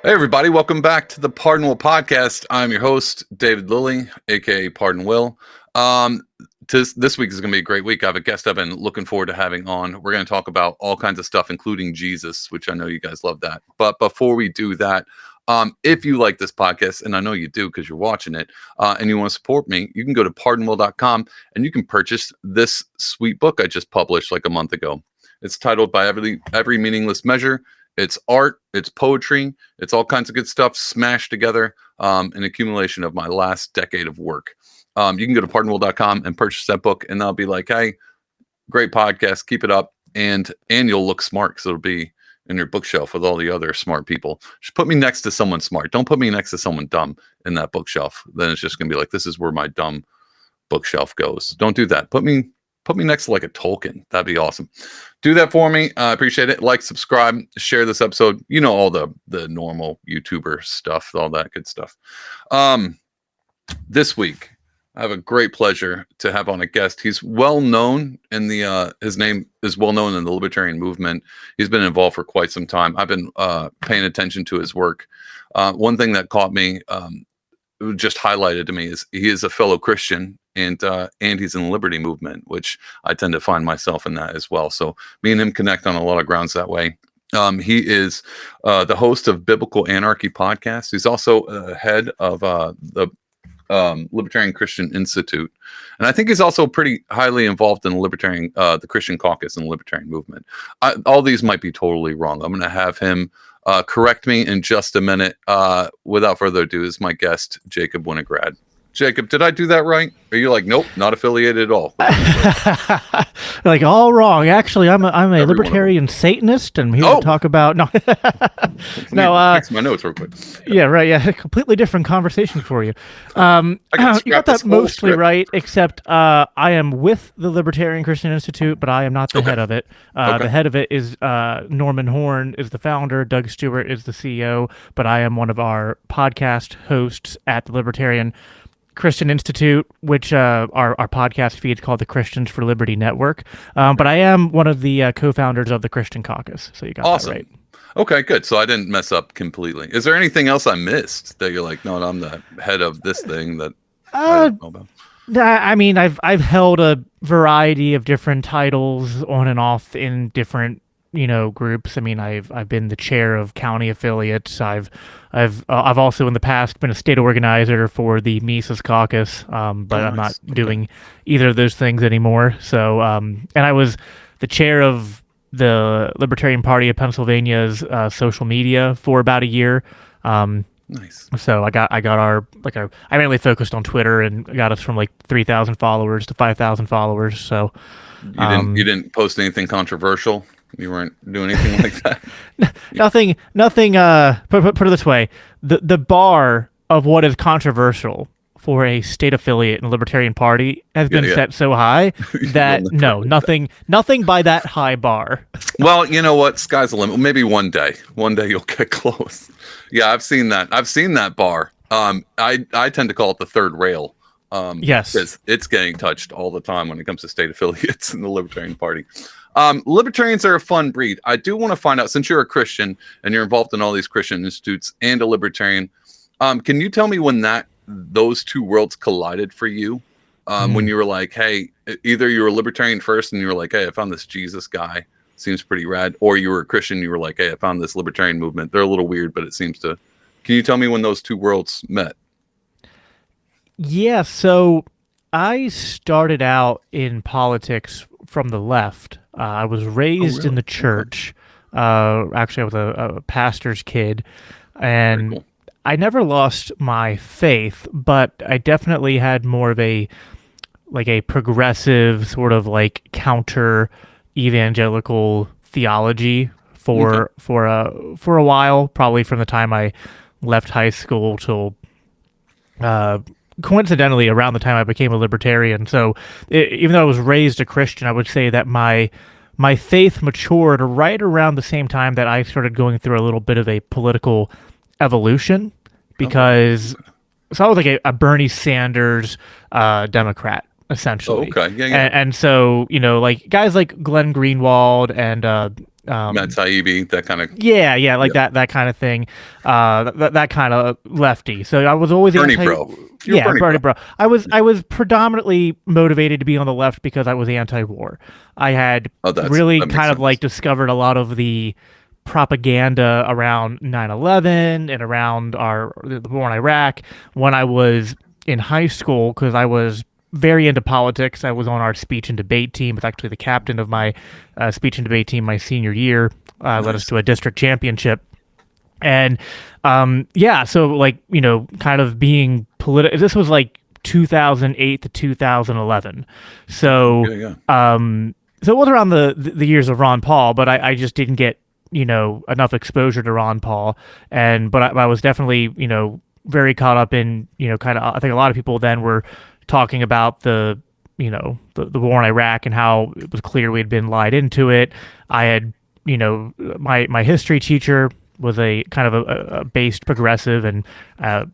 Hey everybody, welcome back to the Pardon Will podcast. I'm your host, David Lilly, aka Pardon Will. This week is going to be a great week. I have a guest I've been looking forward to having on. We're going to talk about all kinds of stuff, including Jesus, which I know you guys love that. But before we do that, if you like this podcast, and I know you do because you're watching it, and you want to support me, you can go to pardonwill.com and you can purchase this sweet book I just published like a month ago. It's titled By Every Meaningless Measure. It's art, it's poetry, it's all kinds of good stuff smashed together, an accumulation of my last decade of work. You can go to pardonwill.com and purchase that book, and I'll be like, hey, great podcast, keep it up, and you'll look smart because it'll be in your bookshelf with all the other smart people. Just put me next to someone smart. Don't put me next to someone dumb in that bookshelf. Then it's just going to be like, this is where my dumb bookshelf goes. Don't do that. Put me next to like a Tolkien. That'd be awesome. Do that for me. I appreciate it. Like, subscribe, share this episode. You know, all the normal YouTuber stuff, all that good stuff. This week, I have a great pleasure to have on a guest. He's well known in the, his name is well known in the Libertarian movement. He's been involved for quite some time. I've been paying attention to his work. One thing that caught me, just highlighted to me, is he is a fellow Christian, and he's in the liberty movement, which I tend to find myself in that as well. So me and him connect on a lot of grounds that way. He is the host of Biblical Anarchy Podcast. He's also head of the Libertarian Christian Institute, and I think he's also pretty highly involved in the Christian Caucus and the Libertarian movement. All these might be totally wrong. I'm going to have him correct me in just a minute. Without further ado, is my guest, Jacob Winograd. Jacob, did I do that right? Are you like, nope, not affiliated at all? Like, all wrong. Actually, I'm a libertarian Satanist, and I'm here to talk about fix my notes real quick. Yeah, right. Yeah, completely different conversation for you. You got that mostly right, except I am with the Libertarian Christian Institute, but I am not the head of it. The head of it is Norman Horn, is the founder. Doug Stewart is the CEO, but I am one of our podcast hosts at the Libertarian Christian Institute, which our podcast feed is called the Christians for Liberty Network. But I am one of the co-founders of the Christian Caucus. So you got that right. Okay, good. So I didn't mess up completely. Is there anything else I missed that you're like, no, I'm the head of this thing that I don't know about? I mean, I've held a variety of different titles on and off in different groups. I mean, I've been the chair of county affiliates. I've also in the past been a state organizer for the Mises Caucus, but I'm not doing either of those things anymore. So, and I was the chair of the Libertarian Party of Pennsylvania's social media for about a year. Nice. So I got I mainly focused on Twitter and got us from like 3,000 followers to 5,000 followers. So you didn't post anything controversial. You weren't doing anything like that? Nothing, put it this way. The bar of what is controversial for a state affiliate in the Libertarian Party has been set so high that nothing by that high bar. Well, you know what? Sky's the limit. Maybe one day you'll get close. Yeah, I've seen that bar. I tend to call it the third rail. Yes. Because it's getting touched all the time when it comes to state affiliates in the Libertarian Party. Libertarians are a fun breed. I do want to find out, since you're a Christian and you're involved in all these Christian institutes and a Libertarian, can you tell me when those two worlds collided for you? When you were like, hey, either you were a Libertarian first and you were like, hey, I found this Jesus guy, seems pretty rad, or you were a Christian and you were like, hey, I found this Libertarian movement. They're a little weird, but it seems to. Can you tell me when those two worlds met? Yeah, so I started out in politics from the left. I was raised in the church. Actually, I was a pastor's kid, and cool. I never lost my faith, but I definitely had more of a progressive sort of like counter evangelical theology for a while, probably from the time I left high school till coincidentally around the time I became a libertarian. So even though I was raised a Christian, I would say that my faith matured right around the same time that I started going through a little bit of a political evolution, because so I was like a Bernie Sanders Democrat, essentially. Oh, okay. Yeah. And so, like guys like Glenn Greenwald and Matt Taibbi, that kind of that kind of thing, that kind of lefty. So I was always Bernie bro. Bernie bro. I was predominantly motivated to be on the left because I was anti-war. I had really kind of like discovered a lot of the propaganda around 9/11 and around the war in Iraq when I was in high school, because I was very into politics. I was on our speech and debate team. I was actually the captain of my speech and debate team my senior year. Nice. Led us to a district championship. And so like, kind of being political. This was like 2008 to 2011. So so it was around the years of Ron Paul, but I just didn't get enough exposure to Ron Paul. But I was definitely very caught up in kind of, I think a lot of people then were talking about the war in Iraq and how it was clear we had been lied into it. I had my history teacher was a kind of a based progressive, and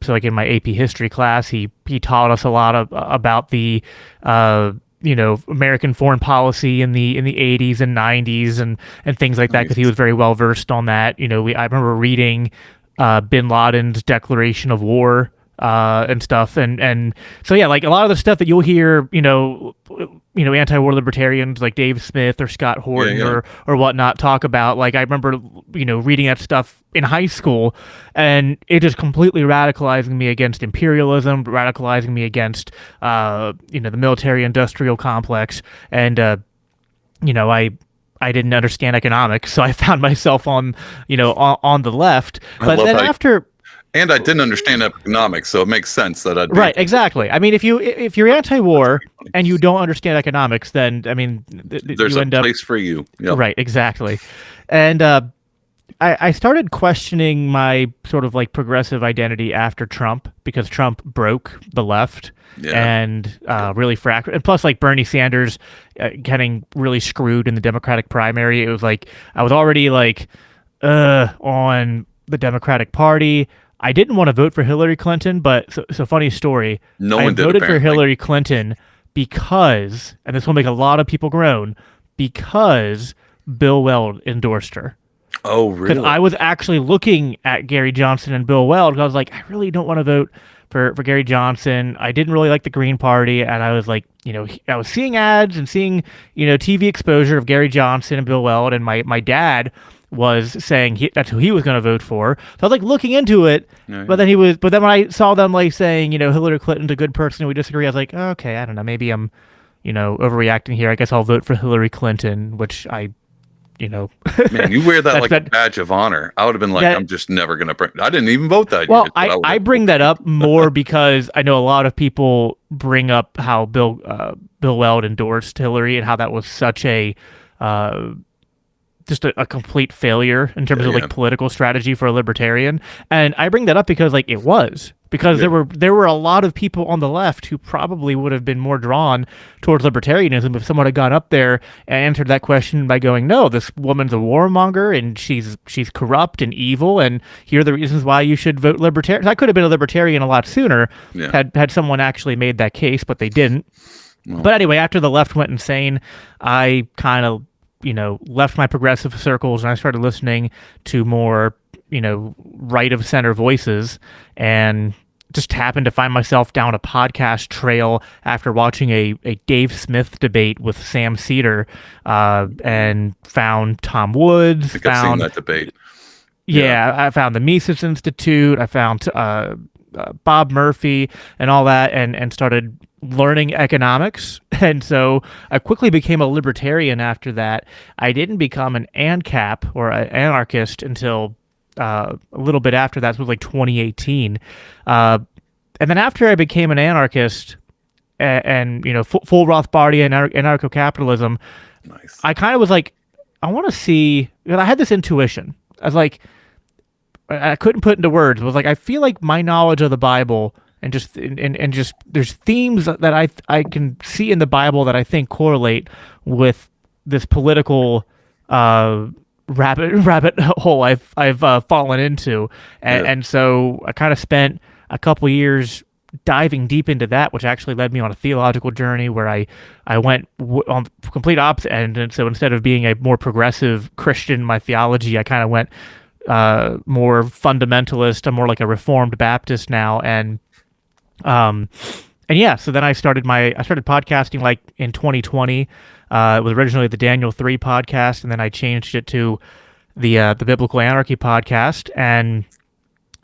so like in my AP history class, he taught us a lot about the American foreign policy in the 80s and 90s and things like that, because he was very well versed on that. I remember reading Bin Laden's declaration of war and stuff, and so like a lot of the stuff that you'll hear, anti-war libertarians like Dave Smith or Scott Horton or whatnot talk about. Like I remember, reading that stuff in high school, and it just completely radicalizing me against imperialism, radicalizing me against the military-industrial complex, and I didn't understand economics, so I found myself on the left. But then after. And I didn't understand economics, so it makes sense that I'd be... Right, exactly. I mean, if you're anti-war and you don't understand economics, then there's you a place for you. Yep. Right, exactly. And I started questioning my sort of like progressive identity after Trump, because Trump broke the left and really fractured. And plus, like Bernie Sanders getting really screwed in the Democratic primary. It was like I was already like on the Democratic Party. I didn't want to vote for Hillary Clinton, but so funny story. No one did. I voted for Hillary Clinton because, and this will make a lot of people groan, because Bill Weld endorsed her. Oh, really? Because I was actually looking at Gary Johnson and Bill Weld, because I was like, I really don't want to vote for Gary Johnson. I didn't really like the Green Party, and I was like, I was seeing ads and seeing, TV exposure of Gary Johnson and Bill Weld, and my dad was saying that's who he was going to vote for. So I was like looking into it, but then when I saw them like saying, Hillary Clinton's a good person and we disagree, I was like, oh, okay, I don't know, maybe I'm, overreacting here. I guess I'll vote for Hillary Clinton, which I, Man, you wear that like a badge of honor. I would have been like, I'm just never going to I didn't even vote that year. Well, I bring that up more because I know a lot of people bring up how Bill Weld endorsed Hillary and how that was such a, just a complete failure in terms of like political strategy for a libertarian. And I bring that up because like it was, because there were a lot of people on the left who probably would have been more drawn towards libertarianism if someone had gone up there and answered that question by going, no, this woman's a warmonger and she's corrupt and evil, and here are the reasons why you should vote libertarian. I could have been a libertarian a lot sooner had someone actually made that case, but they didn't. Well. But anyway, after the left went insane, I kind of left my progressive circles and I started listening to more, right of center voices, and just happened to find myself down a podcast trail after watching a Dave Smith debate with Sam Cedar, and found Tom Woods. I've seen that debate. Yeah, I found the Mises Institute. I found Bob Murphy and all that, and started learning economics. And so I quickly became a libertarian after that. I didn't become an ANCAP or an anarchist until a little bit after that. It was like 2018. And then after I became an anarchist and full Rothbardian anarcho-capitalism, nice. I kind of was like, I want to see, I had this intuition. I was like, I couldn't put into words. I was like, I feel like my knowledge of the Bible and just there's themes that I can see in the Bible that I think correlate with this political rabbit hole I've fallen into, and so I kind of spent a couple years diving deep into that, which actually led me on a theological journey where I went on the complete opposite end. And so instead of being a more progressive Christian, my theology, I kind of went more fundamentalist. I'm more like a Reformed Baptist now. And yeah, so then I started podcasting like in 2020. It was originally the Daniel 3 podcast, and then I changed it to the Biblical Anarchy Podcast, and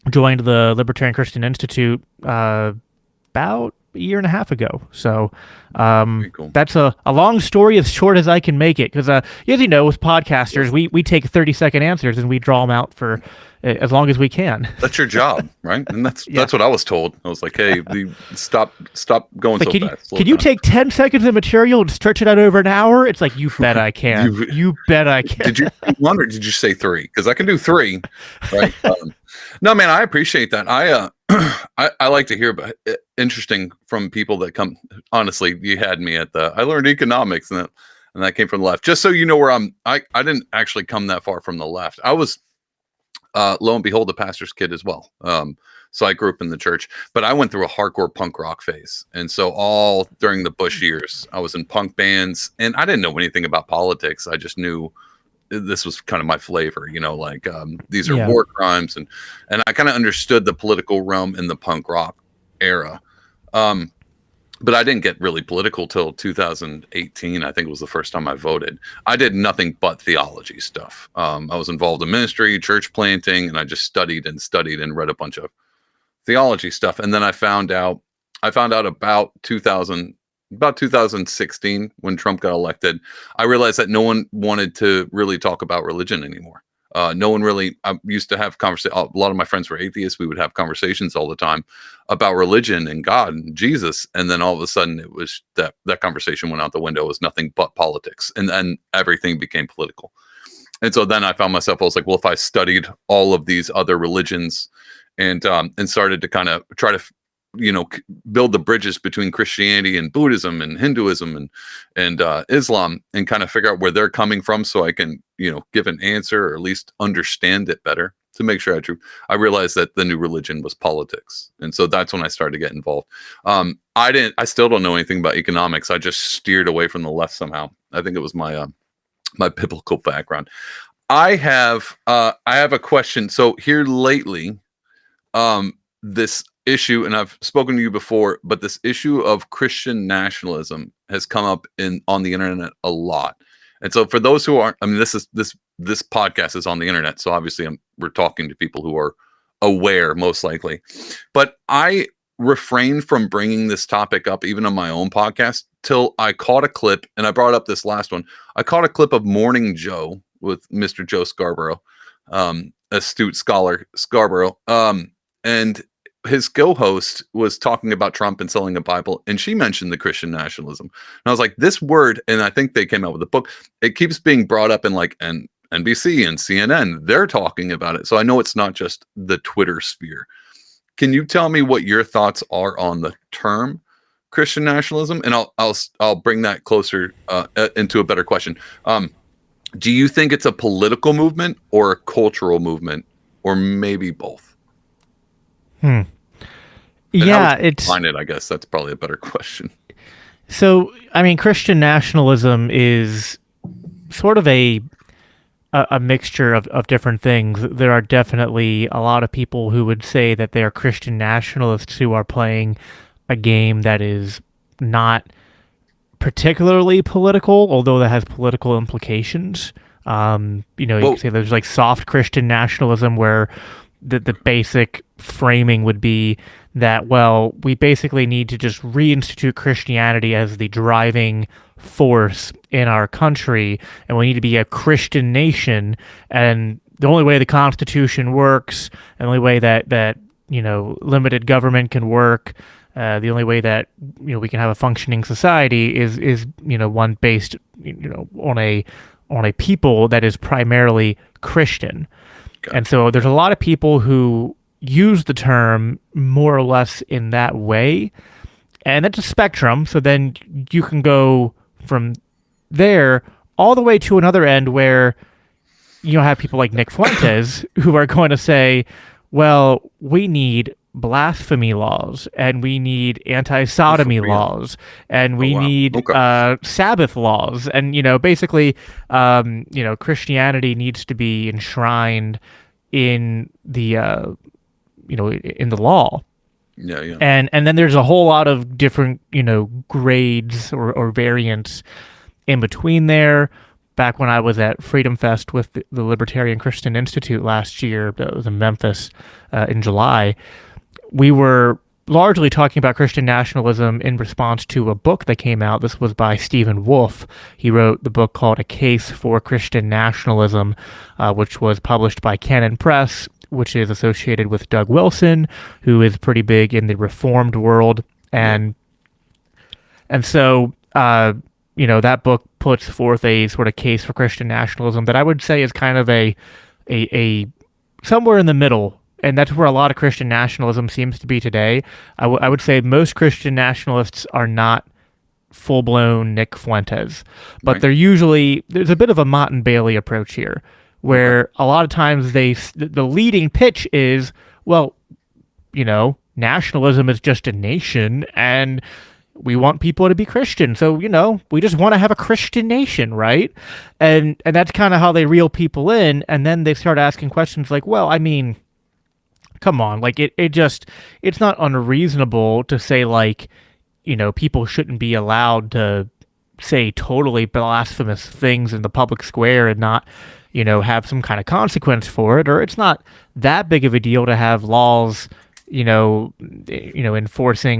joined the Libertarian Christian Institute about a year and a half ago. So cool. That's a long story as short as I can make it, because as you know, with podcasters, we take 30-second answers and we draw them out for as long as we can. That's your job, right? And that's what I was told. I was like, hey, stop going so fast. Can you take 10 seconds of material and stretch it out over an hour? It's like, you bet I can. You bet I can. Did you say 1 or did you say 3? Because I can do 3, right? No, man, I appreciate that. I like to hear about interesting from people that come. Honestly, you had me at I learned economics, and that came from the left. Just so you know where I didn't actually come that far from the left. I was lo and behold a pastor's kid as well. So I grew up in the church, but I went through a hardcore punk rock phase. And so all during the Bush years, I was in punk bands, and I didn't know anything about politics. I just knew this was kind of my flavor, like these are war crimes, and I kind of understood the political realm in the punk rock era. But I didn't get really political till 2018. I think it was the first time I voted. I did nothing but theology stuff. I was involved in ministry, church planting, and I just studied and read a bunch of theology stuff. And then I found out about 2016, when Trump got elected, I realized that no one wanted to really talk about religion anymore. No one really. I used to have conversations. A lot of my friends were atheists. We would have conversations all the time about religion and God and Jesus. And then all of a sudden, it was that conversation went out the window. It was nothing but politics, and then everything became political. And so then I found myself. I was like, well, if I studied all of these other religions, and started to kind of try to build the bridges between Christianity and Buddhism and Hinduism and Islam, and kind of figure out where they're coming from, so I can give an answer, or at least understand it better to make sure I realized that the new religion was politics. And so that's when I started to get involved. I still don't know anything about economics. I just steered away from the left somehow. I think it was my biblical background. I have a question. So here lately, this issue, and I've spoken to you before, but this issue of Christian nationalism has come up on the internet a lot. And so for those who aren't, this podcast is on the internet, so obviously we're talking to people who are aware, most likely. But I refrained from bringing this topic up even on my own podcast till I caught a clip, and I brought up this last one. I caught a clip of Morning Joe with Mr. Joe Scarborough, astute scholar Scarborough, and his co-host was talking about Trump and selling a Bible, and she mentioned the Christian nationalism. And I was like, this word, and I think they came out with a book, it keeps being brought up in like NBC and CNN. They're talking about it. So I know it's not just the Twitter sphere. Can you tell me what your thoughts are on the term Christian nationalism? And I'll bring that closer into a better question. Do you think it's a political movement or a cultural movement, or maybe both? Yeah, it's find it. I guess that's probably a better question. So, I mean, Christian nationalism is sort of a mixture of different things. There are definitely a lot of people who would say that they are Christian nationalists who are playing a game that is not particularly political, although that has political implications. You can say there's like soft Christian nationalism, where the basic framing would be that, well, we basically need to just reinstitute Christianity as the driving force in our country, and we need to be a Christian nation, and the only way the Constitution works, and the only way that limited government can work, the only way that we can have a functioning society is one based on a people that is primarily Christian. Okay. And so there's a lot of people who use the term more or less in that way, and that's a spectrum. So then you can go from there all the way to another end where have people like Nick Fuentes who are going to say, well, we need blasphemy laws, and we need anti-sodomy laws, and we need Sabbath laws, and basically, Christianity needs to be enshrined in the in the law. Yeah. And then there's a whole lot of different grades or variants in between there. Back when I was at Freedom Fest with the Libertarian Christian Institute last year, that was in Memphis in July, we were largely talking about Christian nationalism in response to a book that came out. This was by Stephen Wolfe. He wrote the book called A Case for Christian Nationalism, which was published by Canon Press, which is associated with Doug Wilson, who is pretty big in the Reformed world. And so, that book puts forth a sort of case for Christian nationalism that I would say is kind of a somewhere in the middle. And that's where a lot of Christian nationalism seems to be today. I would say most Christian nationalists are not full-blown Nick Fuentes, but there's a bit of a Mott and Bailey approach here, where a lot of times the leading pitch is, well, nationalism is just a nation, and we want people to be Christian. So, we just want to have a Christian nation, right? And that's kind of how they reel people in. And then they start asking questions like, well, I mean, come on, like it's not unreasonable to say, like, people shouldn't be allowed to say totally blasphemous things in the public square and not, have some kind of consequence for it. Or it's not that big of a deal to have laws, enforcing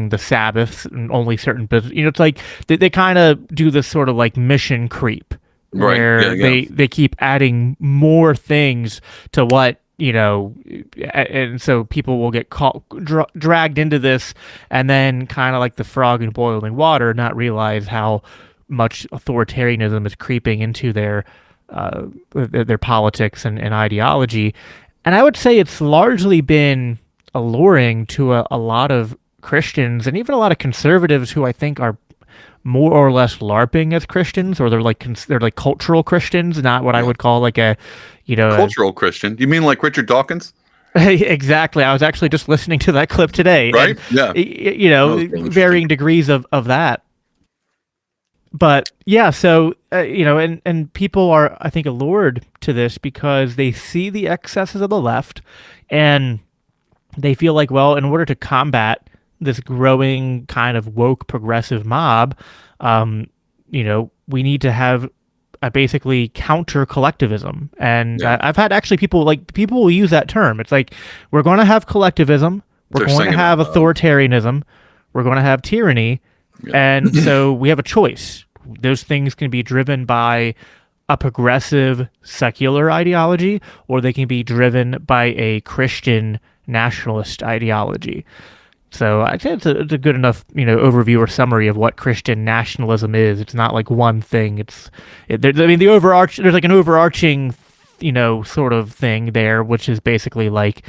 the Sabbath and only certain business. It's like they kind of do this sort of like mission creep, where they keep adding more things to what, and so people will get dragged into this, and then kind of like the frog in boiling water, not realize how much authoritarianism is creeping into their politics and ideology. And I would say it's largely been alluring to a lot of Christians and even a lot of conservatives who I think are more or less LARPing as Christians, or they're like cultural Christians, not what I would call like a cultural Christian. You mean like Richard Dawkins? Exactly. I was actually just listening to that clip today. Right? And, varying degrees of that. But yeah, so and people are, I think, allured to this because they see the excesses of the left, and they feel like, well, in order to combat this growing kind of woke progressive mob, we need to have a basically counter collectivism. And I've had actually people will use that term. It's like, we're going to have collectivism, we're going to have authoritarianism, we're going to have tyranny, and so we have a choice. Those things can be driven by a progressive secular ideology, or they can be driven by a Christian nationalist ideology. So I think it's a good enough, overview or summary of what Christian nationalism is. It's not like one thing. There's like an overarching, sort of thing there, which is basically like,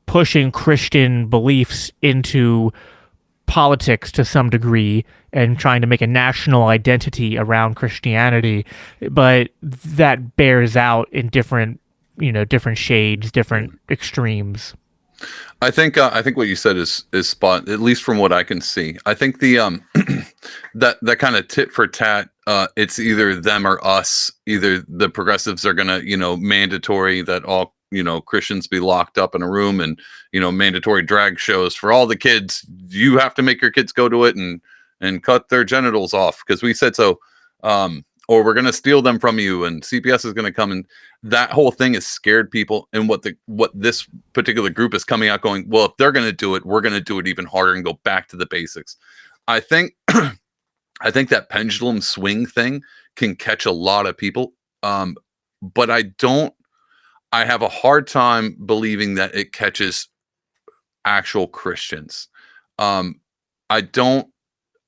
pushing Christian beliefs into politics to some degree and trying to make a national identity around Christianity, but that bears out in different shades, different extremes. I think what you said is spot, at least from what I can see. I think the that kind of tit for tat, it's either them or us. Either the progressives are gonna, mandatory that all, Christians be locked up in a room, and, mandatory drag shows for all the kids. You have to make your kids go to it and cut their genitals off because we said so. Or we're going to steal them from you, and CPS is going to come, and that whole thing has scared people. And what this particular group is coming out going, well, if they're going to do it, we're going to do it even harder and go back to the basics. I think that pendulum swing thing can catch a lot of people. But I have a hard time believing that it catches actual Christians.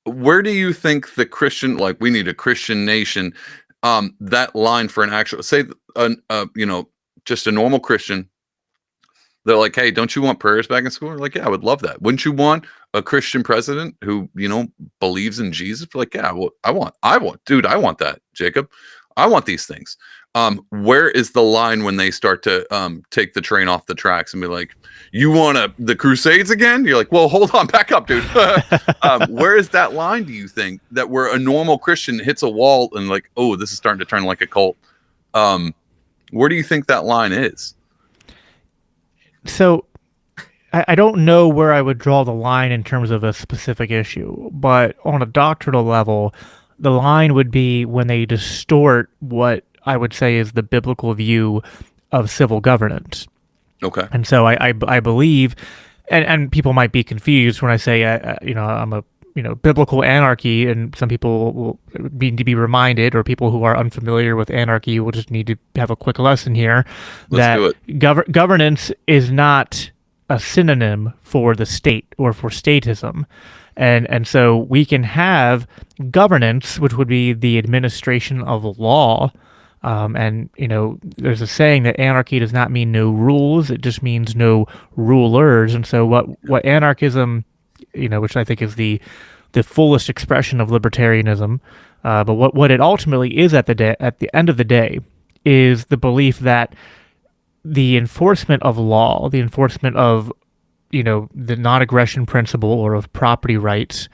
Where do you think the Christian, like, we need a Christian nation, that line for an actual, say, just a normal Christian, they're like, hey, don't you want prayers back in school? They're like, yeah, I would love that. Wouldn't you want a Christian president who, believes in Jesus? Like, yeah, well, I want that, Jacob. I want these things. Where is the line when they start to take the train off the tracks and be like, you want the Crusades again? You're like, well, hold on, back up, dude. Where is that line, do you think, that where a normal Christian hits a wall and like, oh, this is starting to turn like a cult? Where do you think that line is? So I don't know where I would draw the line in terms of a specific issue, but on a doctrinal level, the line would be when they distort what I would say is the biblical view of civil governance. Okay. And so I believe, and people might be confused when I say, I'm a, biblical anarchy, and some people will need to be reminded, or people who are unfamiliar with anarchy will just need to have a quick lesson here. Let's do it. Governance is not a synonym for the state or for statism. And so we can have governance, which would be the administration of law. And there's a saying that anarchy does not mean no rules; it just means no rulers. And so what anarchism, which I think is the fullest expression of libertarianism, but what it ultimately is at the end of the day, is the belief that the enforcement of law, the enforcement of the non-aggression principle or of property rights,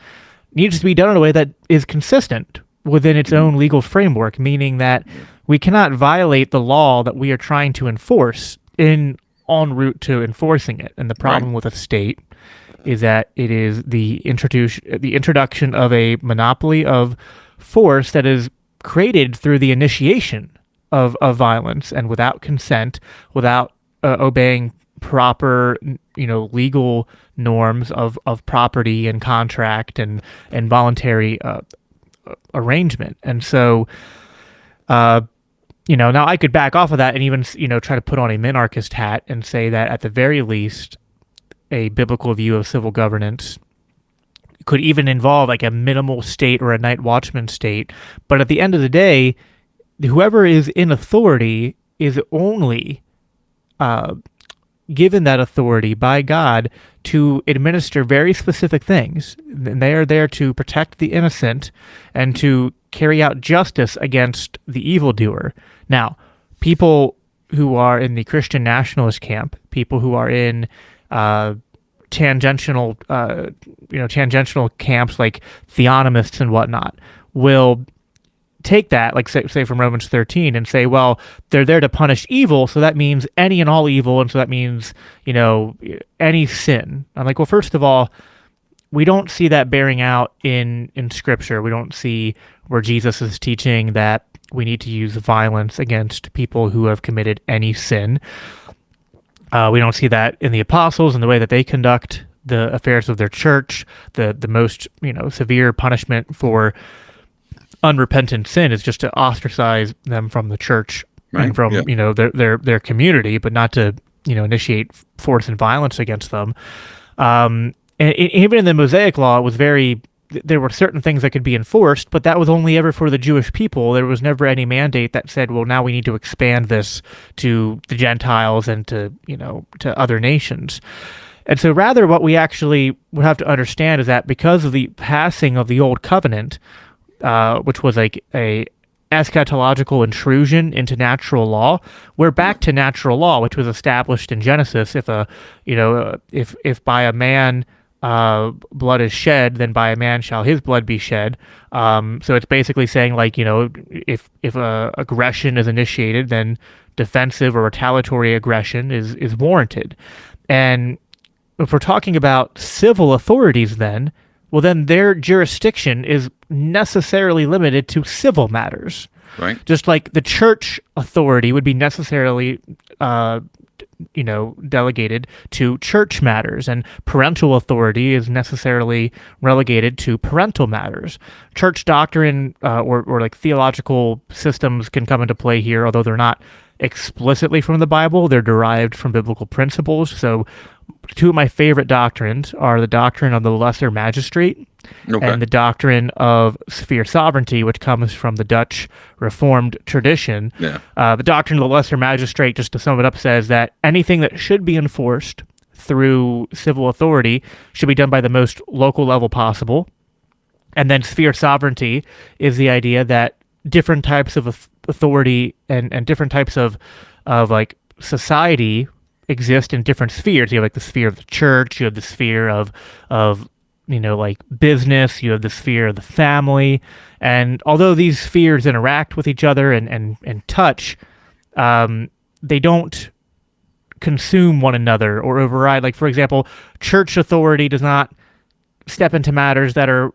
needs to be done in a way that is consistent within its own legal framework, meaning that we cannot violate the law that we are trying to enforce en route to enforcing it. And the problem with a state is that it is the introduction of a monopoly of force that is created through the initiation of violence, and without consent, without obeying proper legal norms of property and contract and voluntary arrangement. And so now I could back off of that and even try to put on a minarchist hat and say that at the very least a biblical view of civil governance could even involve like a minimal state or a night watchman state, but at the end of the day, whoever is in authority is only given that authority by God to administer very specific things. And they are there to protect the innocent and to carry out justice against the evildoer. Now, people who are in the Christian nationalist camp, people who are in tangential camps like theonomists and whatnot, will take that, like say from Romans 13, and say, well, they're there to punish evil, so that means any and all evil, and so that means any sin. I'm like, well, first of all, we don't see that bearing out in Scripture. We don't see where Jesus is teaching that we need to use violence against people who have committed any sin. We don't see that in the apostles and the way that they conduct the affairs of their church. The most severe punishment for unrepentant sin is just to ostracize them from the church and from their community, but not to initiate force and violence against them. And even in the Mosaic Law, it was there were certain things that could be enforced, but that was only ever for the Jewish people. There was never any mandate that said, well, now we need to expand this to the Gentiles and to other nations. And so rather what we actually would have to understand is that because of the passing of the Old Covenant, which was like a eschatological intrusion into natural law, we're back to natural law, which was established in Genesis. If if by a man blood is shed, then by a man shall his blood be shed. So it's basically saying, like, if aggression is initiated, then defensive or retaliatory aggression is warranted. And if we're talking about civil authorities, then their jurisdiction is necessarily limited to civil matters. Right. Just like the church authority would be necessarily, delegated to church matters, and parental authority is necessarily relegated to parental matters. Church doctrine or like theological systems can come into play here, although they're not explicitly from the Bible. They're derived from biblical principles. So two of my favorite doctrines are the doctrine of the lesser magistrate and the doctrine of sphere sovereignty, which comes from the Dutch Reformed tradition. Yeah. The doctrine of the lesser magistrate, just to sum it up, says that anything that should be enforced through civil authority should be done by the most local level possible. And then sphere sovereignty is the idea that different types of authority and different types of like society exist in different spheres. You have like the sphere of the church, you have the sphere of like business, you have the sphere of the family, and although these spheres interact with each other and touch, they don't consume one another or override. Like, for example, church authority does not step into matters that are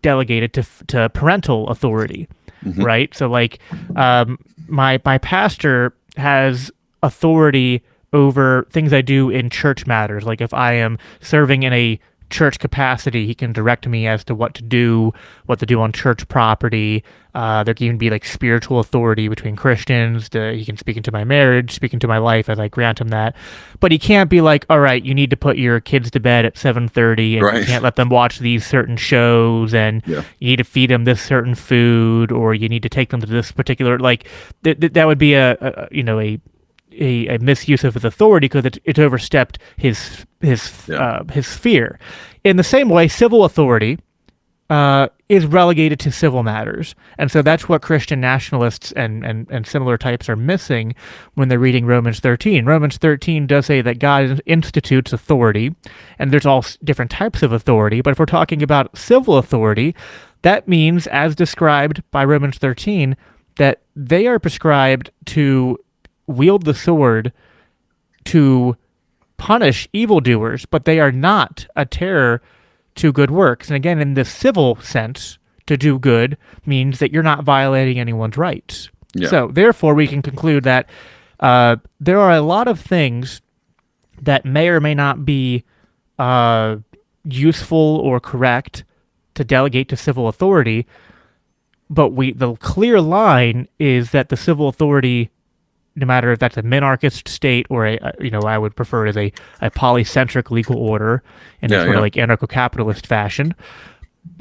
delegated to parental authority, right? So like my pastor has authority over things I do in church matters. Like if I am serving in a church capacity, he can direct me as to what to do on church property. There can even be like spiritual authority between Christians. He can speak into my marriage, speak into my life as I grant him that. But he can't be like, all right, you need to put your kids to bed at 7:30 and you can't let them watch these certain shows, and you need to feed them this certain food, or you need to take them to this particular, like that would be a misuse of his authority because it overstepped his sphere. In the same way, civil authority is relegated to civil matters, and so that's what Christian nationalists and similar types are missing when they're reading Romans 13. Romans 13 does say that God institutes authority, and there's all different types of authority. But if we're talking about civil authority, that means, as described by Romans 13, that they are prescribed to wield the sword to punish evildoers, but they are not a terror to good works. And again, in the civil sense, to do good means that you're not violating anyone's rights. So therefore, we can conclude that there are a lot of things that may or may not be useful or correct to delegate to civil authority, but the clear line is that the civil authority, no matter if that's a minarchist state or I would prefer it as a polycentric legal order in a sort of like anarcho-capitalist fashion,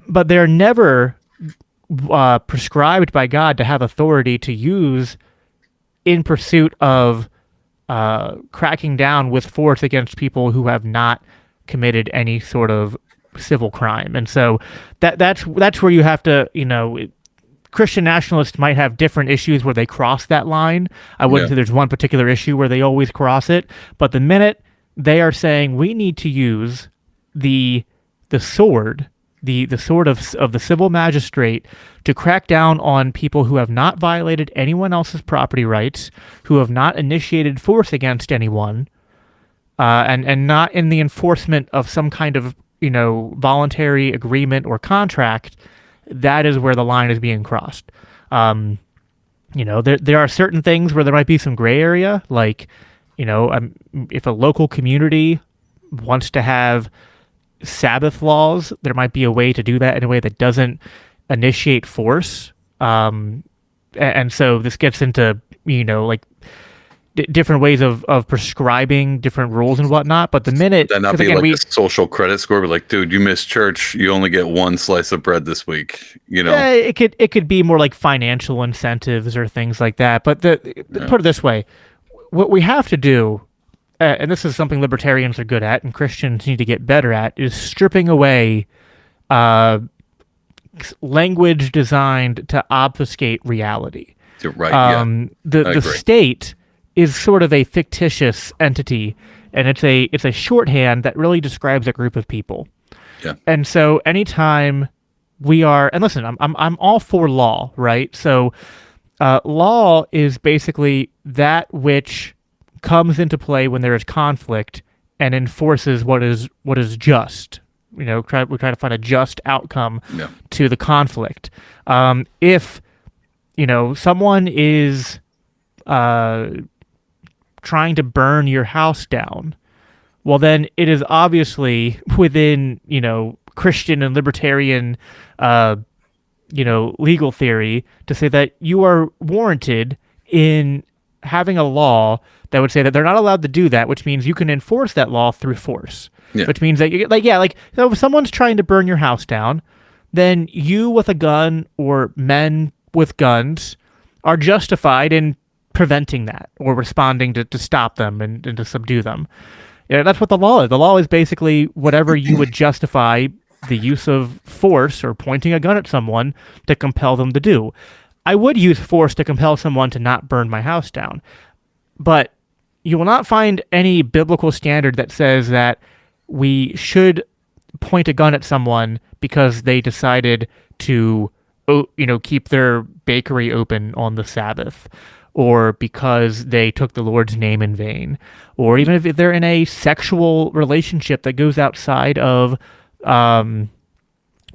but they're never prescribed by God to have authority to use in pursuit of cracking down with force against people who have not committed any sort of civil crime. And so that's where you have to, Christian nationalists might have different issues where they cross that line. I wouldn't say there's one particular issue where they always cross it, but the minute they are saying we need to use the sword, the sword of the civil magistrate to crack down on people who have not violated anyone else's property rights, who have not initiated force against anyone, and not in the enforcement of some kind of voluntary agreement or contract, that is where the line is being crossed. There are certain things where there might be some gray area, like, if a local community wants to have Sabbath laws, there might be a way to do that in a way that doesn't initiate force. And so this gets into, different ways of prescribing different rules and whatnot. But the minute that not be a social credit score, but like, dude, you missed church, you only get one slice of bread this week. It could be more like financial incentives or things like that. But put it this way, what we have to do, and this is something libertarians are good at and Christians need to get better at, is stripping away language designed to obfuscate reality. Right. The state is sort of a fictitious entity, and it's a shorthand that really describes a group of people. Yeah. And so anytime we are, and listen, I'm all for law, right? So law is basically that which comes into play when there is conflict and enforces what is just. We try to find a just outcome to the conflict. If someone is trying to burn your house down, well, then it is obviously within, Christian and libertarian, legal theory to say that you are warranted in having a law that would say that they're not allowed to do that, which means you can enforce that law through force, which means that so if someone's trying to burn your house down, then you with a gun or men with guns are justified in preventing that or responding to stop them and to subdue them. That's what the law is. The law is basically whatever you would justify the use of force or pointing a gun at someone to compel them to do. I would use force to compel someone to not burn my house down. But you will not find any biblical standard that says that we should point a gun at someone because they decided to, keep their bakery open on the Sabbath, or because they took the Lord's name in vain, or even if they're in a sexual relationship that goes outside of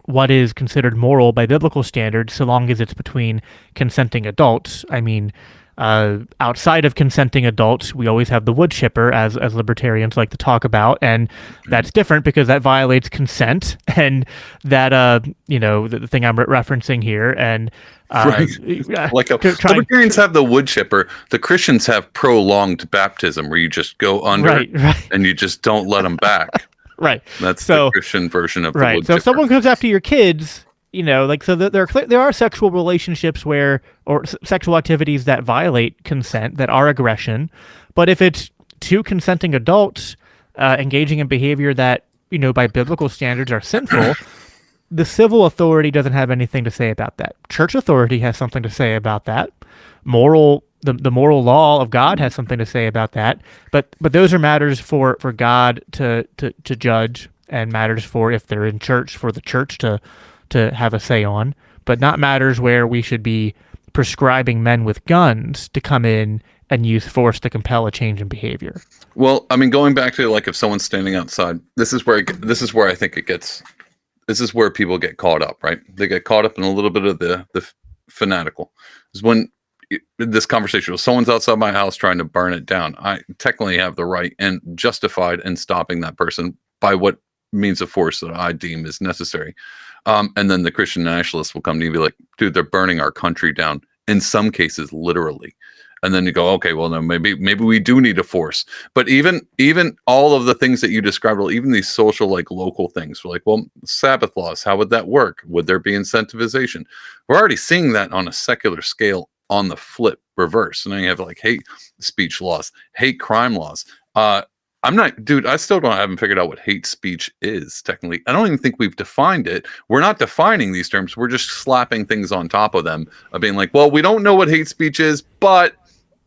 what is considered moral by biblical standards, so long as it's between consenting adults. I mean, outside of consenting adults, we always have the wood chipper, as libertarians like to talk about, and that's different because that violates consent, and that the thing I'm referencing here, and libertarians have the wood chipper. The Christians have prolonged baptism, where you just go under and you just don't let them back. Right. That's the Christian version of the wood chipper. So if someone comes after your kids, there are sexual relationships or sexual activities that violate consent, that are aggression. But if it's two consenting adults engaging in behavior that, by biblical standards are sinful, the civil authority doesn't have anything to say about that. Church authority has something to say about that. The moral law of God has something to say about that. But those are matters for God to judge, and matters for, if they're in church, for the church to have a say on, but not matters where we should be prescribing men with guns to come in and use force to compel a change in behavior. Well, I mean, going back to if someone's standing outside, this is where I think this is where people get caught up, right? They get caught up in a little bit of the fanatical. Is when this conversation, someone's outside my house trying to burn it down, I technically have the right and justified in stopping that person by what means of force that I deem is necessary. And then the Christian nationalists will come to you and be like, dude, they're burning our country down, in some cases literally. And then you go, okay, well, no, maybe we do need a force. But even all of the things that you described, even these social, local things, we're like, well, Sabbath laws, how would that work? Would there be incentivization? We're already seeing that on a secular scale, on the flip reverse. And then you have hate speech laws, hate crime laws. I still haven't figured out what hate speech is technically. I don't even think we've defined it. We're not defining these terms. We're just slapping things on top of them, of being like, well, we don't know what hate speech is, but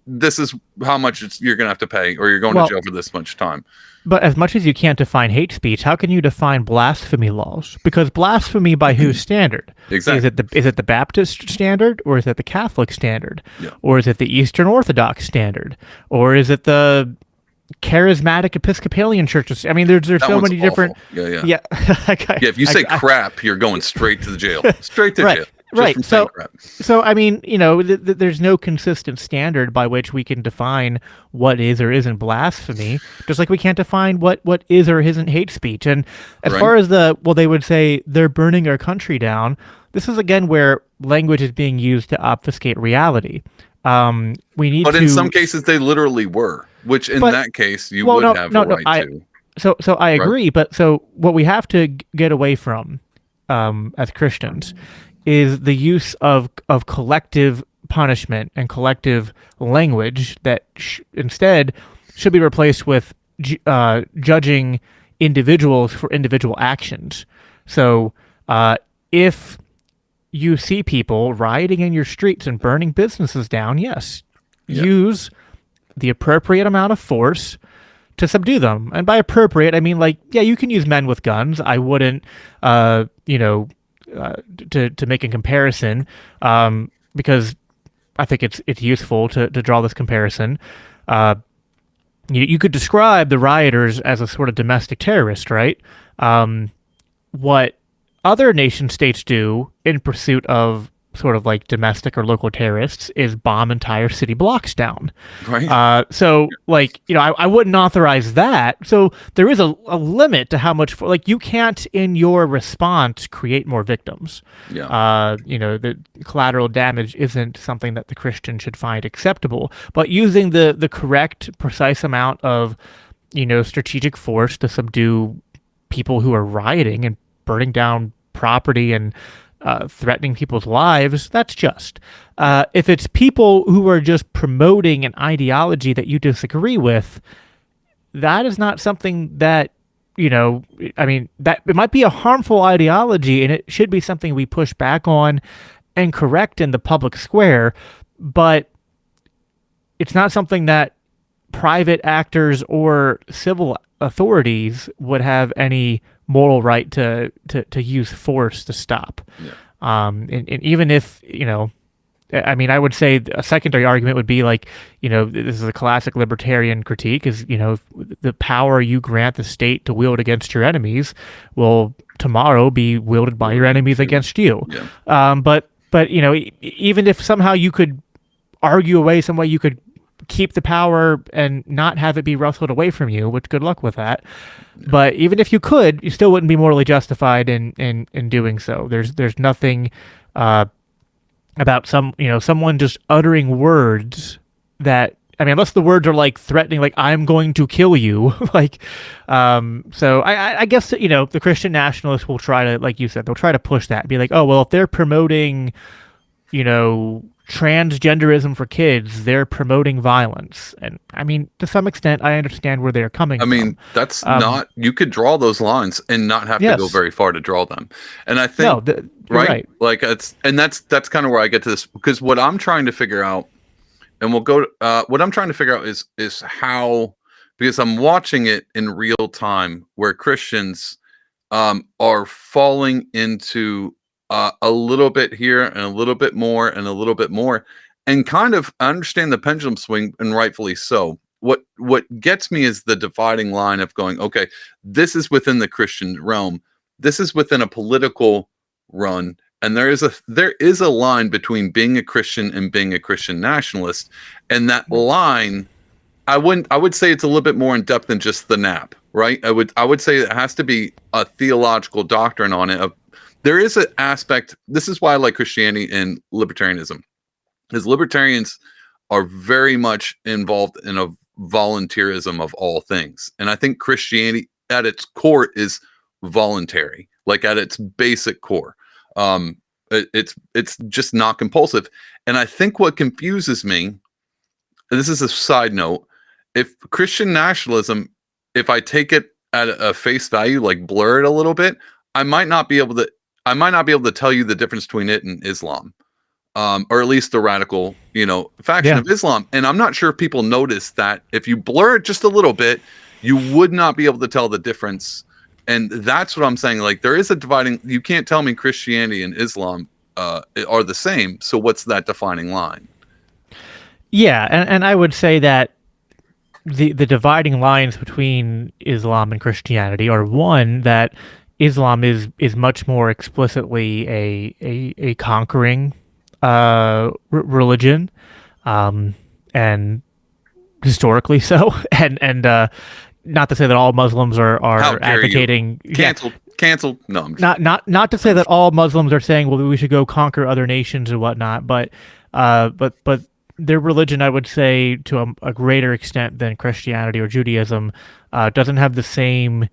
this is how much you're going to have to pay, or you're going to jail for this much time. But as much as you can't define hate speech, how can you define blasphemy laws? Because blasphemy by whose standard? Exactly. Is it the Baptist standard, or is it the Catholic standard? Yeah. Or is it the Eastern Orthodox standard? Or is it the charismatic Episcopalian churches? I mean, there's so many different. Yeah. If you say crap, you're going straight to the jail. Straight to jail. Right. So I mean, there's no consistent standard by which we can define what is or isn't blasphemy, just like we can't define what is or isn't hate speech. And as far as they would say they're burning our country down, this is again where language is being used to obfuscate reality. But in some cases they literally were, which in that case you would have a right to. So I agree, but so what we have to get away from as Christians is the use of collective punishment and collective language that instead should be replaced with judging individuals for individual actions. So if you see people rioting in your streets and burning businesses down, yes, use the appropriate amount of force to subdue them. And by appropriate, I mean, you can use men with guns. I wouldn't, to make a comparison, because I think it's useful to draw this comparison. You could describe the rioters as a sort of domestic terrorist, right? What other nation states do in pursuit of sort of domestic or local terrorists is bomb entire city blocks down. Right. I wouldn't authorize that. So there is a limit to how much, you can't in your response create more victims. Yeah. The collateral damage isn't something that the Christian should find acceptable, but using the correct, precise amount of, strategic force to subdue people who are rioting and burning down property and threatening people's lives, that's just. If it's people who are just promoting an ideology that you disagree with, that is not something that, that it might be a harmful ideology, and it should be something we push back on and correct in the public square, but it's not something that private actors or civil authorities would have any moral right to use force to stop. Yeah. And even if, I mean, I would say a secondary argument would be like, this is a classic libertarian critique is, the power you grant the state to wield against your enemies will tomorrow be wielded by your enemies against you. Yeah. But even if somehow you could argue away some way you could keep the power and not have it be wrestled away from you, which good luck with that. Yeah. But even if you could, you still wouldn't be morally justified in doing so. There's nothing about someone just uttering words that, I mean, unless the words are like threatening, like I'm going to kill you, like, so I guess, the Christian nationalists will try to, like you said, they'll try to push that, be like, oh, well, if they're promoting, transgenderism for kids, they're promoting violence. And I mean, to some extent, I understand where they're coming from. I mean, that's not, you could draw those lines and not have to go very far to draw them. And I think, right? Like that's kind of where I get to this, because what I'm trying to figure out, and we'll go to, what I'm trying to figure out is how, because I'm watching it in real time where Christians are falling into a little bit here and a little bit more and a little bit more, and kind of understand the pendulum swing, and rightfully so. What gets me is the dividing line of going, okay, this is within the Christian realm, this is within a political run, and there is a line between being a Christian and being a Christian nationalist, and that line, I would say it's a little bit more in depth than just the nap, right? I would say it has to be a theological doctrine on it. There is an aspect, this is why I like Christianity and libertarianism, because libertarians are very much involved in a volunteerism of all things. And I think Christianity at its core is voluntary, like at its basic core. It's just not compulsive. And I think what confuses me, this is a side note, if Christian nationalism, if I take it at a face value, like blur it a little bit, I might not be able to tell you the difference between it and Islam, or at least the radical, faction of Islam. And I'm not sure if people notice that if you blur it just a little bit, you would not be able to tell the difference. And that's what I'm saying. Like, there is a dividing. You can't tell me Christianity and Islam are the same. So what's that defining line? Yeah, and I would say that the dividing lines between Islam and Christianity are, one, that Islam is much more explicitly a conquering religion, and historically so, and not to say that all Muslims are advocating canceled. No, I'm just... not to say that all Muslims are saying, well, we should go conquer other nations and whatnot, but their religion, I would say, to a greater extent than Christianity or Judaism, doesn't have the same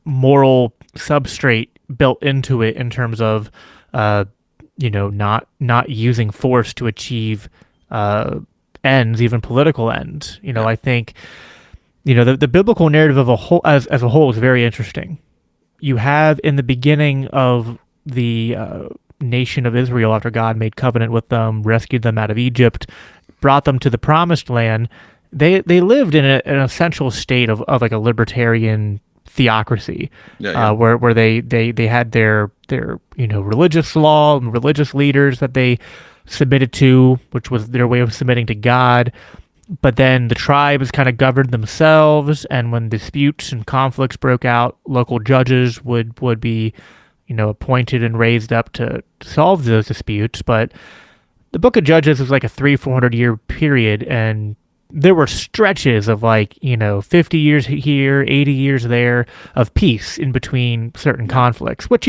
moral substrate built into it in terms of not using force to achieve ends, even political ends. I think the biblical narrative of as a whole is very interesting. You have, in the beginning of the nation of Israel, after God made covenant with them, rescued them out of Egypt, brought them to the promised land, they lived in an essential state of like a libertarian theocracy, where they had their religious law and religious leaders that they submitted to, which was their way of submitting to God. But then the tribes kind of governed themselves, and when disputes and conflicts broke out, local judges would be appointed and raised up to solve those disputes. But the book of Judges was like a 300-400 year period, and there were stretches of 50 years here, 80 years there of peace in between certain conflicts, which,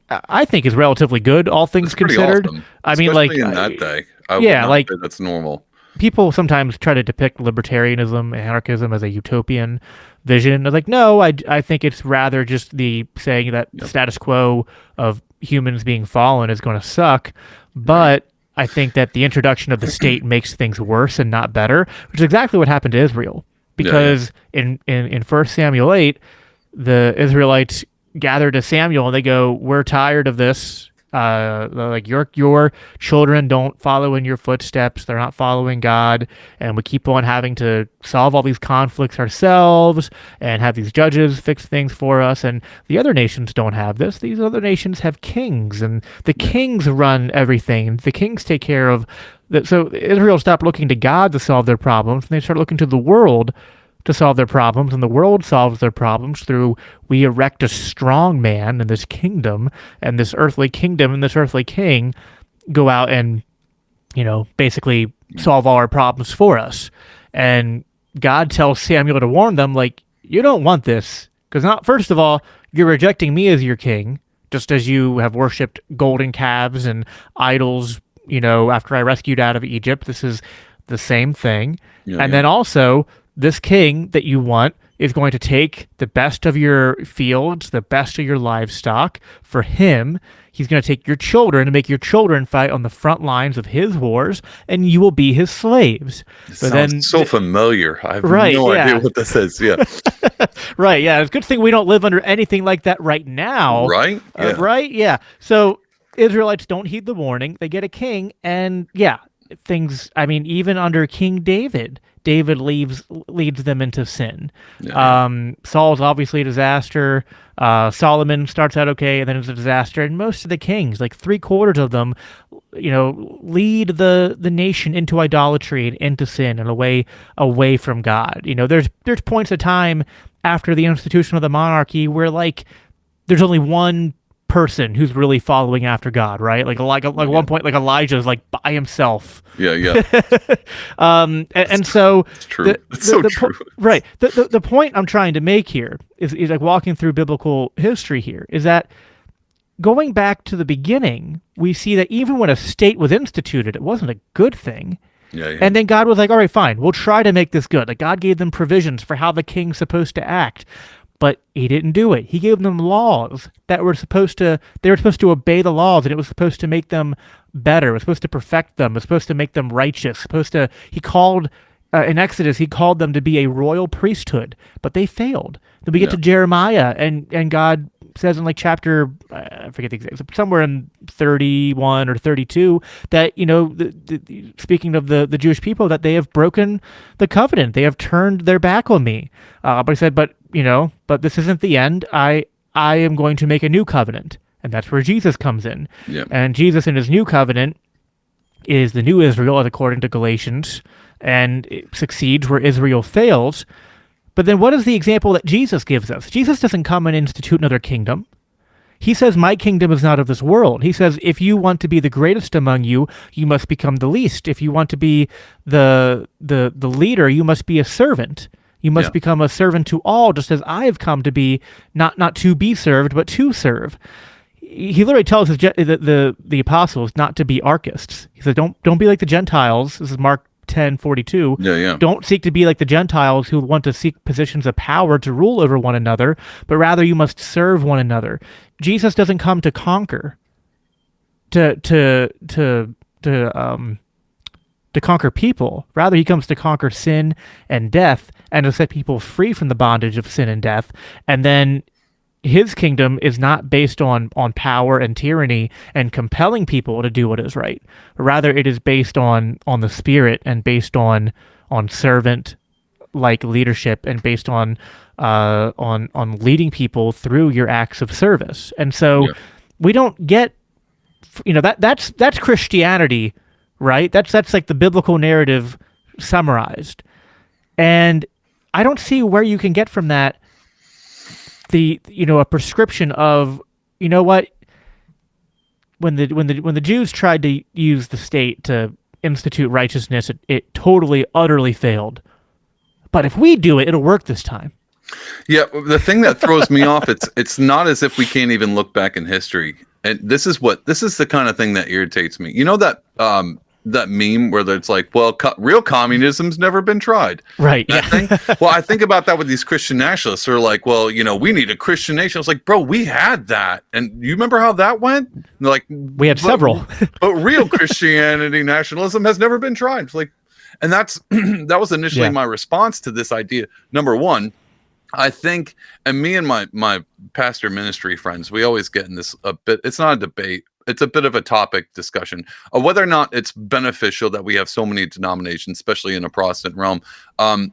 I think is relatively good, all things considered. Awesome. I mean, especially in that day. I would not say that's normal. People sometimes try to depict libertarianism, anarchism as a utopian vision. I was like, no, I think it's rather just the saying that the status quo of humans being fallen is going to suck. But I think that the introduction of the state makes things worse and not better, which is exactly what happened to Israel. Because in 1 Samuel 8, the Israelites gather to Samuel and they go, we're tired of this. Like your children don't follow in your footsteps. They're not following God, and we keep on having to solve all these conflicts ourselves and have these judges fix things for us. And the other nations don't have this. These other nations have kings, and the kings run everything. The kings take care of that. So Israel stopped looking to God to solve their problems, and they start looking to the world to solve their problems, and the world solves their problems through we erect a strong man in this kingdom, and this earthly kingdom and this earthly king go out and, basically solve all our problems for us. And God tells Samuel to warn them, like, you don't want this, because first of all, you're rejecting me as your king, just as you have worshipped golden calves and idols, after I rescued out of Egypt. This is the same thing. Then also, this king that you want is going to take the best of your fields, the best of your livestock. For him, he's going to take your children and make your children fight on the front lines of his wars, and you will be his slaves. Sounds so familiar. I have no idea what this is. Yeah. Right. Yeah. It's a good thing we don't live under anything like that right now. Right. Yeah. Right. Yeah. So Israelites don't heed the warning. They get a king, and things. I mean, even under King David leads them into sin. Saul's obviously a disaster. Solomon starts out okay, and then it's a disaster. And most of the kings, like 3/4 of them, lead the nation into idolatry and into sin and away from God. There's points of time after the institution of the monarchy where there's only one person who's really following after God, right? Like one point, like Elijah's by himself. Yeah. And so it's true. It's so true. Right. The point I'm trying to make here is like walking through biblical history here is that going back to the beginning, we see that even when a state was instituted, it wasn't a good thing. Yeah. And then God was like, all right, fine, we'll try to make this good. Like God gave them provisions for how the king's supposed to act. But he didn't do it. He gave them laws that they were supposed to obey the laws, and it was supposed to make them better. It was supposed to perfect them. It was supposed to make them righteous. He called, in Exodus, he called them to be a royal priesthood, but they failed. Then we get to Jeremiah, and God says in chapter, I forget the exact, somewhere in 31 or 32, that, speaking of the Jewish people, that they have broken the covenant. They have turned their back on me. But he said, but this isn't the end. I am going to make a new covenant. And that's where Jesus comes in. Yeah. And Jesus in his new covenant is the new Israel, according to Galatians, and it succeeds where Israel fails. But then what is the example that Jesus gives us? Jesus doesn't come and institute another kingdom. He says, my kingdom is not of this world. He says, if you want to be the greatest among you, you must become the least. If you want to be the leader, you must be a servant. You must become a servant to all, just as I have come to be, not to be served, but to serve. He literally tells the apostles not to be archists. He says, don't be like the Gentiles. This is Mark 10:42. Yeah. Don't seek to be like the Gentiles who want to seek positions of power to rule over one another, but rather you must serve one another. Jesus doesn't come to conquer, to conquer people. Rather, he comes to conquer sin and death and to set people free from the bondage of sin and death. And then his kingdom is not based on power and tyranny and compelling people to do what is right. Rather, it is based on the Spirit and based on servant-like leadership and based on leading people through your acts of service. And so we don't get, that's Christianity, right? That's like the biblical narrative summarized. And I don't see where you can get from that a prescription of, what, when the Jews tried to use the state to institute righteousness, it totally, utterly failed. But if we do it, it'll work this time. Yeah, the thing that throws me off, it's not as if we can't even look back in history. And this is the kind of thing that irritates me. You know that meme where it's like, well, real communism's never been tried. Right. Yeah. Well, I think about that with these Christian nationalists who are like, well, we need a Christian nation. I was like, bro, we had that. And you remember how that went? And they're like, we had several. But real Christianity nationalism has never been tried. It's like, and that was initially my response to this idea. Number one, I think, and me and my pastor ministry friends, we always get in this a bit, it's not a debate. a bit of a topic discussion of whether or not it's beneficial that we have so many denominations, especially in a Protestant realm,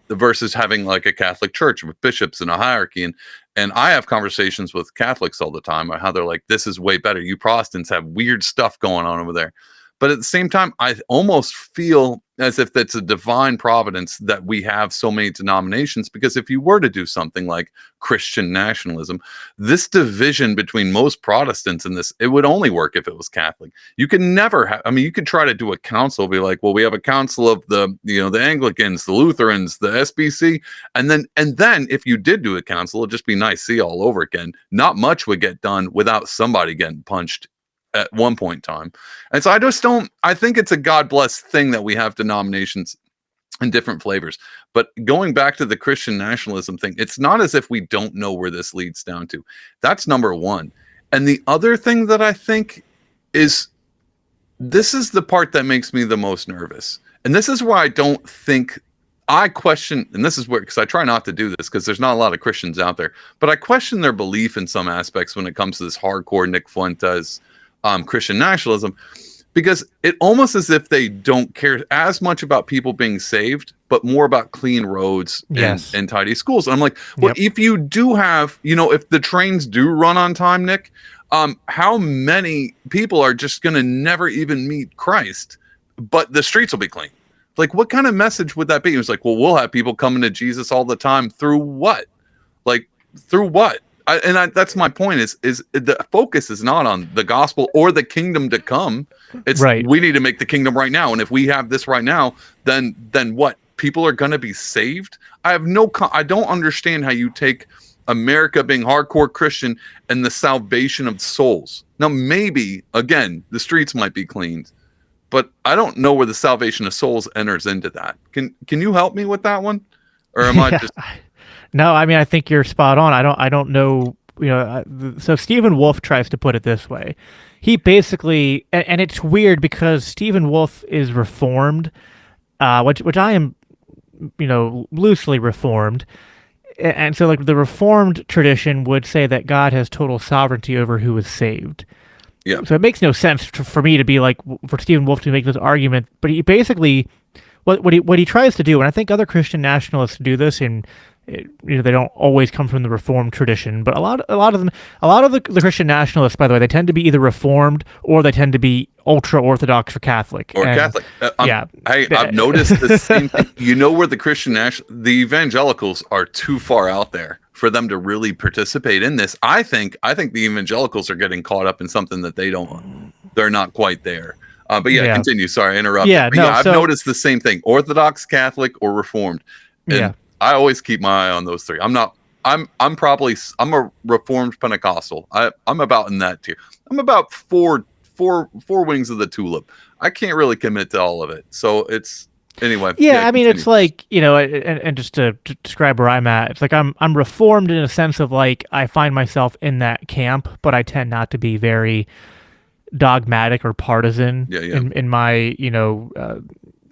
versus having like a Catholic church with bishops and a hierarchy. And I have conversations with Catholics all the time on how they're like, this is way better. You Protestants have weird stuff going on over there. But at the same time, I almost feel as if that's a divine providence that we have so many denominations, because if you were to do something like Christian nationalism, this division between most Protestants in this, it would only work if it was Catholic. You can never have, I mean, you could try to do a council, be like, well, we have a council of the Anglicans, the Lutherans, the SBC. And then if you did do a council, it'd just be Nicaea all over again. Not much would get done without somebody getting punched at one point in time. And so I think it's a God bless thing that we have denominations and different flavors. But going back to the Christian nationalism thing, it's not as if we don't know where this leads down to. That's number one. And the other thing that I think is, this is the part that makes me the most nervous. And this is why I question, and this is where, because I try not to do this because there's not a lot of Christians out there, but I question their belief in some aspects when it comes to this hardcore Nick Fuentes Christian nationalism, because it almost as if they don't care as much about people being saved, but more about clean roads and tidy schools. And I'm like, well, if you do have, if the trains do run on time, Nick, how many people are just going to never even meet Christ, but the streets will be clean? Like, what kind of message would that be? It was like, well, we'll have people coming to Jesus all the time through what? Like, through what? That's my point is the focus is not on the gospel or the kingdom to come. It's right. We need to make the kingdom right now. And if we have this right now, then what? People are going to be saved. I don't understand how you take America being hardcore Christian and the salvation of souls. Now, maybe again, the streets might be cleaned, but I don't know where the salvation of souls enters into that. Can you help me with that one? Or am I just... No, I mean, I think you're spot on. I don't know, so Stephen Wolfe tries to put it this way. He basically, and it's weird because Stephen Wolfe is Reformed, which I am, loosely Reformed. And so like the Reformed tradition would say that God has total sovereignty over who is saved. Yeah. So it makes no sense for me to be like, for Stephen Wolfe to make this argument, but he basically, what he tries to do, and I think other Christian nationalists do this they don't always come from the Reformed tradition, but a lot of the Christian nationalists, by the way, they tend to be either Reformed or they tend to be ultra Orthodox or Catholic. Catholic. Hey, I've noticed the same thing. Where the evangelicals are too far out there for them to really participate in this. I think the evangelicals are getting caught up in something that they're not quite there. But continue. Sorry, I interrupted. I've noticed the same thing: Orthodox, Catholic, or Reformed. And I always keep my eye on those three. I'm a Reformed Pentecostal. I'm about in that tier. I'm about four wings of the tulip. I can't really commit to all of it. So it's anyway. Yeah, I mean, it's like, and just to describe where I'm at, it's like I'm Reformed in a sense of like I find myself in that camp, but I tend not to be very dogmatic or partisan in my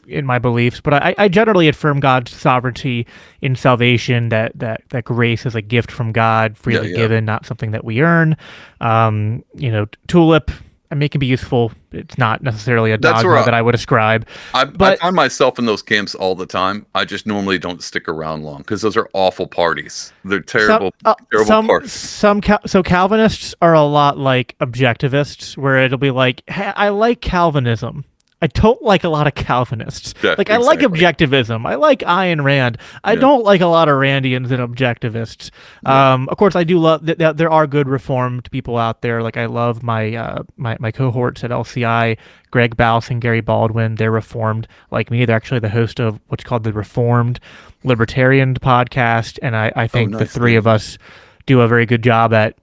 in my beliefs, but I generally affirm God's sovereignty in salvation, that grace is a gift from God, freely given, not something that we earn. Tulip, I mean, it can be useful. It's not necessarily a dogma that I would ascribe. I find myself in those camps all the time. I just normally don't stick around long because those are awful parties. They're terrible parties. So Calvinists are a lot like objectivists, where it'll be like, hey, I like Calvinism. I don't like a lot of Calvinists. Yeah, I like objectivism. I like Ayn Rand. I don't like a lot of Randians and objectivists. Of course, I do love that there are good Reformed people out there. Like I love my my cohorts at LCI, Greg Baus and Gary Baldwin. They're Reformed like me. They're actually the host of what's called the Reformed Libertarian Podcast, and I think the three of us do a very good job at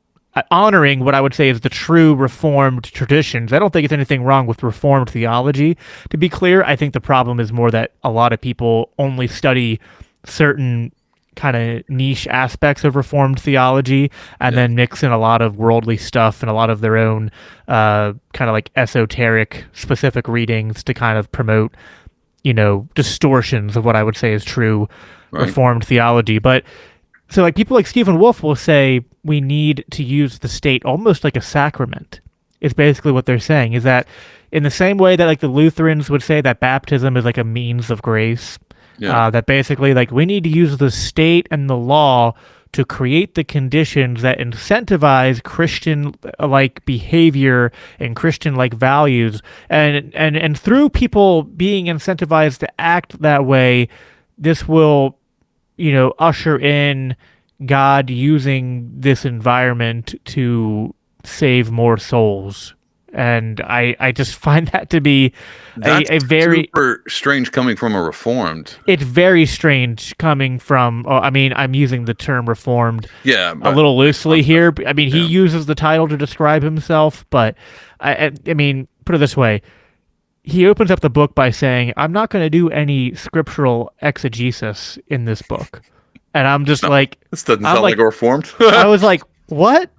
honoring what I would say is the true Reformed traditions. I don't think it's anything wrong with Reformed theology. To be clear, I think the problem is more that a lot of people only study certain kind of niche aspects of Reformed theology and then mix in a lot of worldly stuff and a lot of their own kind of like esoteric specific readings to kind of promote, distortions of what I would say is true Reformed theology. But so like people like Stephen Wolfe will say we need to use the state almost like a sacrament. is basically what they're saying, is that in the same way that like the Lutherans would say that baptism is like a means of grace, that basically like we need to use the state and the law to create the conditions that incentivize Christian like behavior and Christian like values, and through people being incentivized to act that way, this will, usher in God using this environment to save more souls. And I just find that to be a very super strange coming from a Reformed. It's very strange coming from. I'm using the term Reformed a little loosely here. I mean, he uses the title to describe himself, but I mean, put it this way: he opens up the book by saying, "I'm not going to do any scriptural exegesis in this book," and I'm just like, "This doesn't sound like a Reformed." I was like, "What?"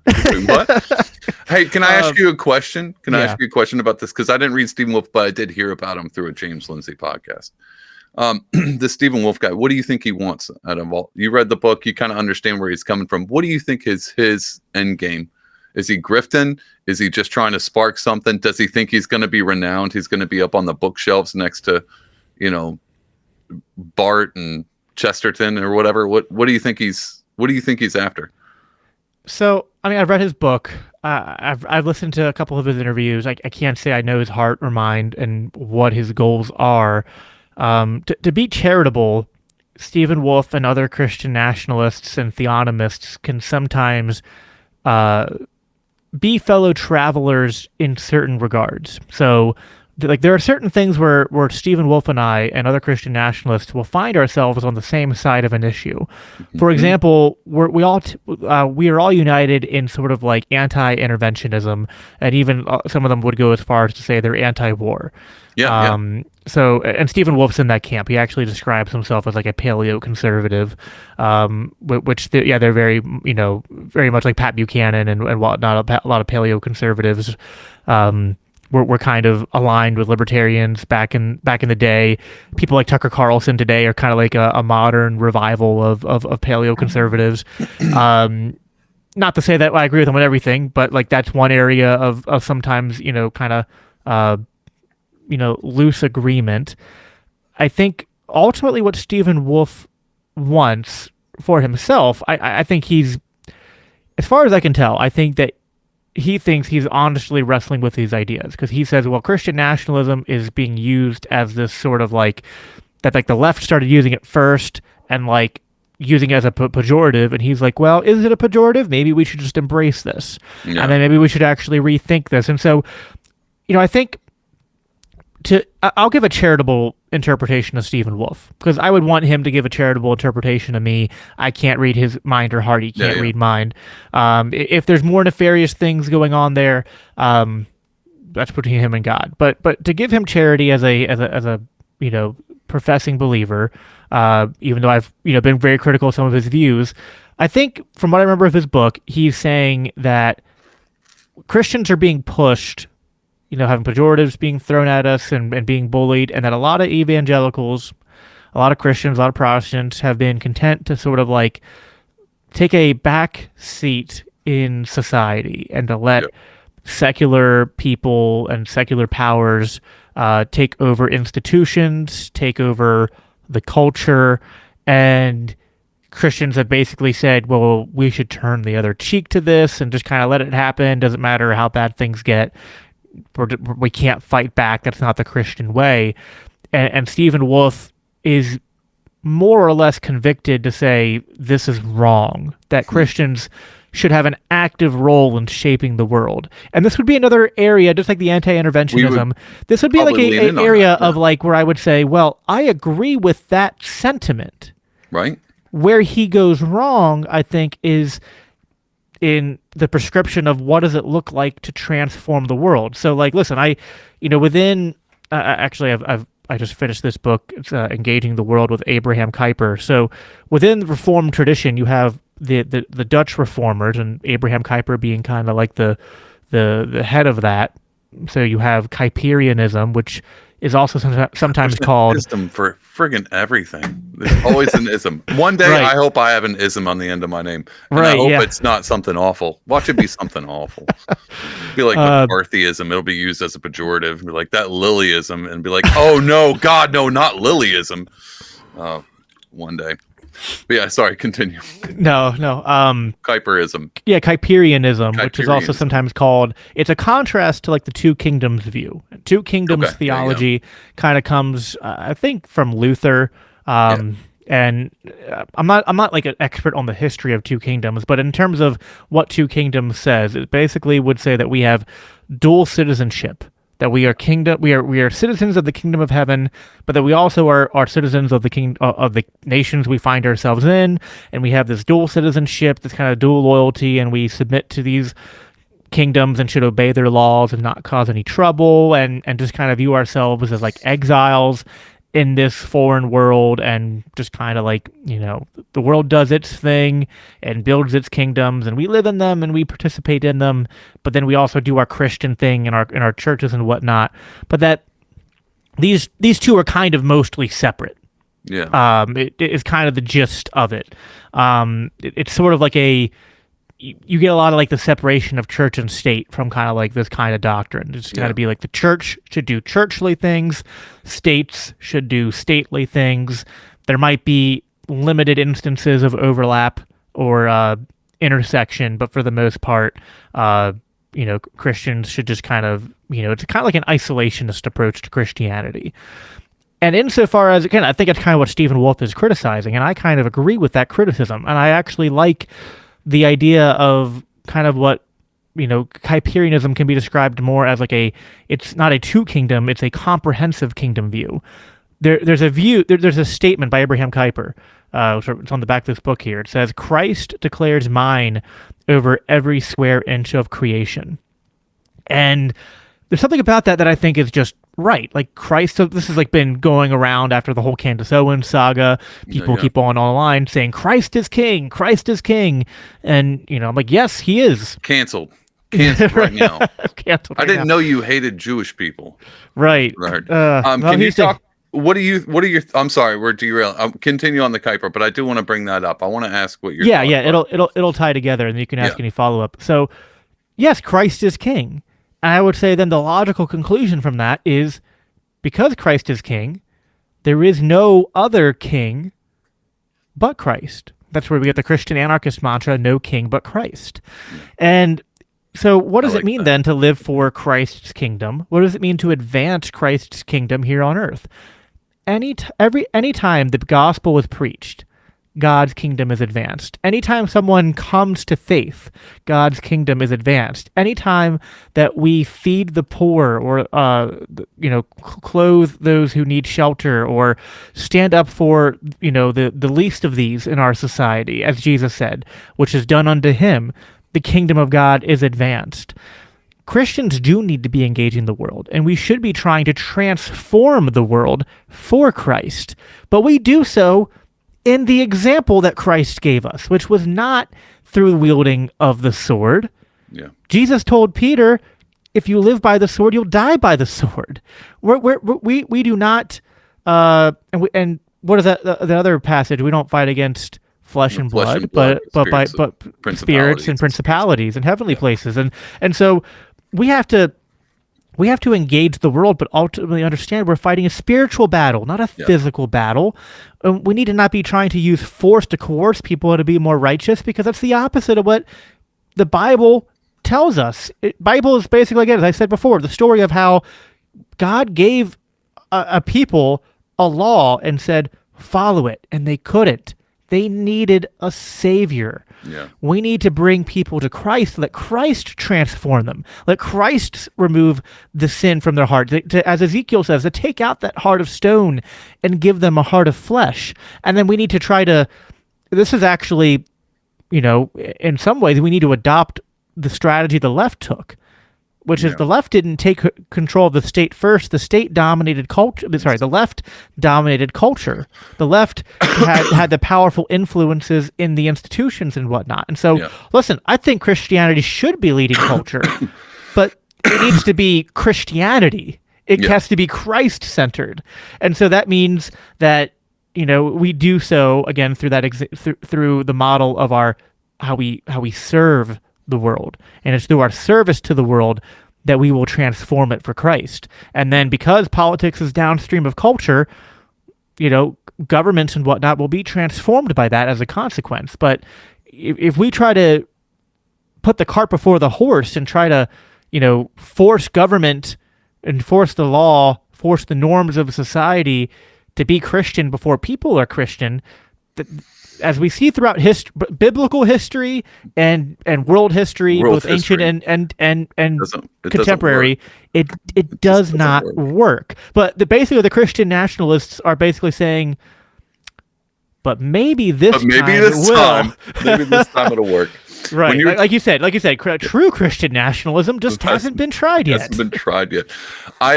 What? Hey, can I ask you a question? Can I ask you a question about this? Because I didn't read Stephen Wolfe, but I did hear about him through a James Lindsay podcast. This Stephen Wolfe guy, what do you think he wants out of all? You read the book, you kind of understand where he's coming from. What do you think is his end game? Is he grifting? Is he just trying to spark something? Does he think he's going to be renowned? He's going to be up on the bookshelves next to, Bart and Chesterton or whatever. What do you think he's after? So, I mean, I've read his book. I've listened to a couple of his interviews. I can't say I know his heart or mind and what his goals are. To be charitable, Stephen Wolfe and other Christian nationalists and theonomists can sometimes be fellow travelers in certain regards. So, like, there are certain things where Stephen Wolfe and I and other Christian nationalists will find ourselves on the same side of an issue. For example, we are all united in sort of like anti-interventionism, and even some of them would go as far as to say they're anti-war. So, and Stephen Wolfe's in that camp. He actually describes himself as like a paleo-conservative, which they're very, very much like Pat Buchanan and whatnot. A lot of paleo-conservatives were kind of aligned with libertarians back in the day. People like Tucker Carlson today are kind of like a modern revival of paleo-conservatives. Not to say that I agree with them on everything, but like that's one area of sometimes, kind of, loose agreement. I think ultimately what Stephen Wolfe wants for himself, I think he's, as far as I can tell, I think that he thinks he's honestly wrestling with these ideas, because he says, well, Christian nationalism is being used as this sort of like, that like the left started using it first and like using it as a pejorative, and he's like, well, is it a pejorative? Maybe we should just embrace this. And then maybe we should actually rethink this. And so, I think I'll give a charitable interpretation of Stephen Wolfe, because I would want him to give a charitable interpretation of me. I can't read his mind or heart. He can't read mine. If there's more nefarious things going on there, that's between him and God. But to give him charity as a professing believer, even though I've been very critical of some of his views, I think from what I remember of his book, he's saying that Christians are being pushed, having pejoratives being thrown at us and being bullied, and that a lot of evangelicals, a lot of Christians, a lot of Protestants have been content to sort of like take a back seat in society and to let secular people and secular powers take over institutions, take over the culture, and Christians have basically said, well, we should turn the other cheek to this and just kind of let it happen. Doesn't matter how bad things get. We can't fight back. That's not the Christian way. And Stephen Wolfe is more or less convicted to say this is wrong, that Christians should have an active role in shaping the world. And this would be another area, just like the anti-interventionism, this would be like an area of like where I would say, well, I agree with that sentiment. Right. Where he goes wrong, I think, is in the prescription of what does it look like to transform the world. So like, listen, within, actually I just finished this book. It's Engaging the World with Abraham Kuyper. So within the Reformed tradition, you have the Dutch Reformers, and Abraham Kuyper being kind of like the head of that. So you have Kuyperianism, which is also sometimes called ism for friggin' everything. There's always an ism. One day, Right. I hope I have an ism on the end of my name. And I hope it's not something awful. Watch it be something awful. Be like McCarthyism. It'll be used as a pejorative. Be like that Lilyism, and be like, oh no, God, no, not Lilyism. One day. But yeah, sorry, continue. No. Kuiperism. Yeah, Kuiperianism, which is also sometimes called, it's a contrast to like the two kingdoms view. Two kingdoms theology kind of comes, I think, from Luther. And I'm not like an expert on the history of two kingdoms, but in terms of what two kingdoms says, it basically would say that we have dual citizenship. That we are citizens of the kingdom of heaven, but that we also are citizens of the nations we find ourselves in, and we have this dual citizenship, this kind of dual loyalty, and we submit to these kingdoms and should obey their laws and not cause any trouble, and just kind of view ourselves as like exiles in this foreign world, and just kind of like, the world does its thing and builds its kingdoms, and we live in them and we participate in them, but then we also do our Christian thing in our churches and whatnot. But that these two are kind of mostly separate. Yeah. It is kind of the gist of it. It's sort of like you get a lot of like the separation of church and state from kind of like this kind of doctrine. It's got to be like the church should do churchly things, states should do stately things. There might be limited instances of overlap or intersection, but for the most part, Christians should just kind of, it's kind of like an isolationist approach to Christianity. And insofar as, again, I think it's kind of what Stephen Wolfe is criticizing, and I kind of agree with that criticism. And I actually like the idea of kind of what, Kuiperianism can be described more as like it's not a two kingdom, it's a comprehensive kingdom view. There's a statement by Abraham Kuyper, it's on the back of this book here. It says, Christ declares mine over every square inch of creation. And there's something about that I think is just right. Like Christ, so this has like been going around after the whole Candace Owens saga. People keep on online saying Christ is king, Christ is king. And, I'm like, yes, he is. Canceled right now. Canceled right I didn't now. know you hated Jewish people. Right. Can you talk? What are your? I'm sorry, we're derailing. Continue on the Kuiper, but I do want to bring that up. I want to ask what your. Yeah. It'll tie together, and you can ask any follow up. So, yes, Christ is king. And I would say then the logical conclusion from that is, because Christ is king, there is no other king but Christ. That's where we get the Christian anarchist mantra, no king but Christ. And so what does it mean then to live for Christ's kingdom? What does it mean to advance Christ's kingdom here on earth? Any time the gospel is preached, God's kingdom is advanced. Anytime someone comes to faith, God's kingdom is advanced. Anytime that we feed the poor or, clothe those who need shelter or stand up for, the least of these in our society, as Jesus said, which is done unto him, the kingdom of God is advanced. Christians do need to be engaging the world, and we should be trying to transform the world for Christ. But we do so in the example that Christ gave us, which was not through wielding of the sword. Yeah. Jesus told Peter, if you live by the sword, you'll die by the sword. We do not, and what is that, the other passage? We don't fight against flesh and blood, but spirits and principalities and heavenly places. And so we have to engage the world, but ultimately understand we're fighting a spiritual battle, not a physical battle. We need to not be trying to use force to coerce people to be more righteous, because that's the opposite of what the Bible tells us. Bible is basically, again, as I said before, the story of how God gave a people a law and said, follow it, and they couldn't. They needed a savior. Yeah. We need to bring people to Christ. Let Christ transform them. Let Christ remove the sin from their heart. As Ezekiel says, to take out that heart of stone and give them a heart of flesh. And then we need to try to, this is actually, in some ways, we need to adopt the strategy the left took, which is the left didn't take control of the state first. The state dominated culture. Sorry, the left dominated culture. The left had the powerful influences in the institutions and whatnot. And so, listen, I think Christianity should be leading culture, but it needs to be Christianity. It has to be Christ-centered. And so that means that, we do so again through that through the model of how we serve the world. And it's through our service to the world that we will transform it for Christ. And then because politics is downstream of culture, governments and whatnot will be transformed by that as a consequence. But if we try to put the cart before the horse and try to, force government, enforce the law, force the norms of society to be Christian before people are Christian, as we see throughout biblical history and world history, both ancient and contemporary, it does not work. But basically the Christian nationalists are basically saying, but maybe this time it'll work. Right, like you said, true Christian nationalism just hasn't been tried yet. I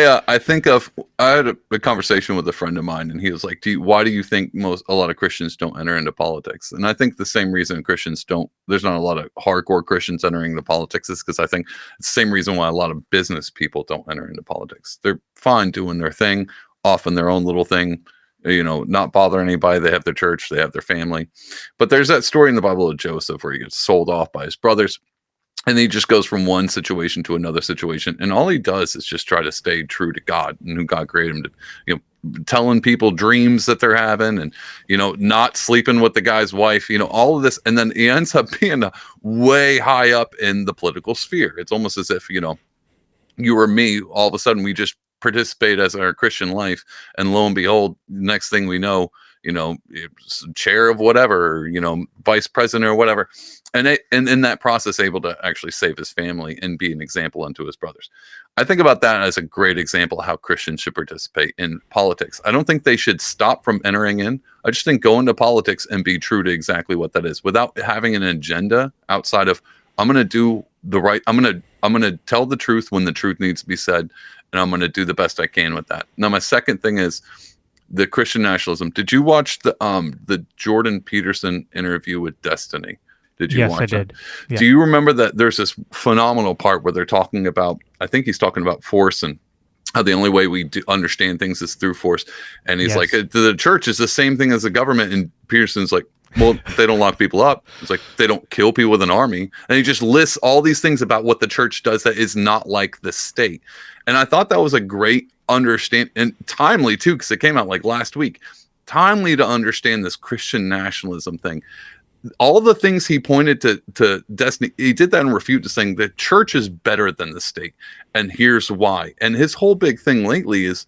had a conversation with a friend of mine, and he was like, "Why do you think a lot of Christians don't enter into politics?" And I think the same reason there's not a lot of hardcore Christians entering the politics is because I think it's the same reason why a lot of business people don't enter into politics. They're fine doing their thing, often their own little thing. Not bother anybody. They have their church, they have their family. But there's that story in the Bible of Joseph where he gets sold off by his brothers, and he just goes from one situation to another situation. And all he does is just try to stay true to God and who God created him to, telling people dreams that they're having and, not sleeping with the guy's wife, all of this. And then he ends up being way high up in the political sphere. It's almost as if, you or me, all of a sudden we just participate as our Christian life, and lo and behold, next thing we know, chair of whatever, vice president or whatever, and in that process able to actually save his family and be an example unto his brothers. I think about that as a great example of how Christians should participate in politics. I don't think they should stop from entering in. I just think go into politics and be true to exactly what that is, without having an agenda outside of I'm going to do the right. I'm going to tell the truth when the truth needs to be said. And I'm going to do the best I can with that. Now, my second thing is the Christian nationalism. Did you watch the Jordan Peterson interview with Destiny? Did you watch it? Yes, I did. Yeah. Do you remember that there's this phenomenal part where they're talking about, I think he's talking about force and how the only way we understand things is through force. And he's like, the church is the same thing as the government. And Peterson's like, well, they don't lock people up. It's like they don't kill people with an army. And he just lists all these things about what the church does that is not like the state. And I thought that was a great understand and timely too, because it came out like last week. Timely to understand this Christian nationalism thing. All the things he pointed to Destiny, he did that in refute to saying the church is better than the state. And here's why. And his whole big thing lately is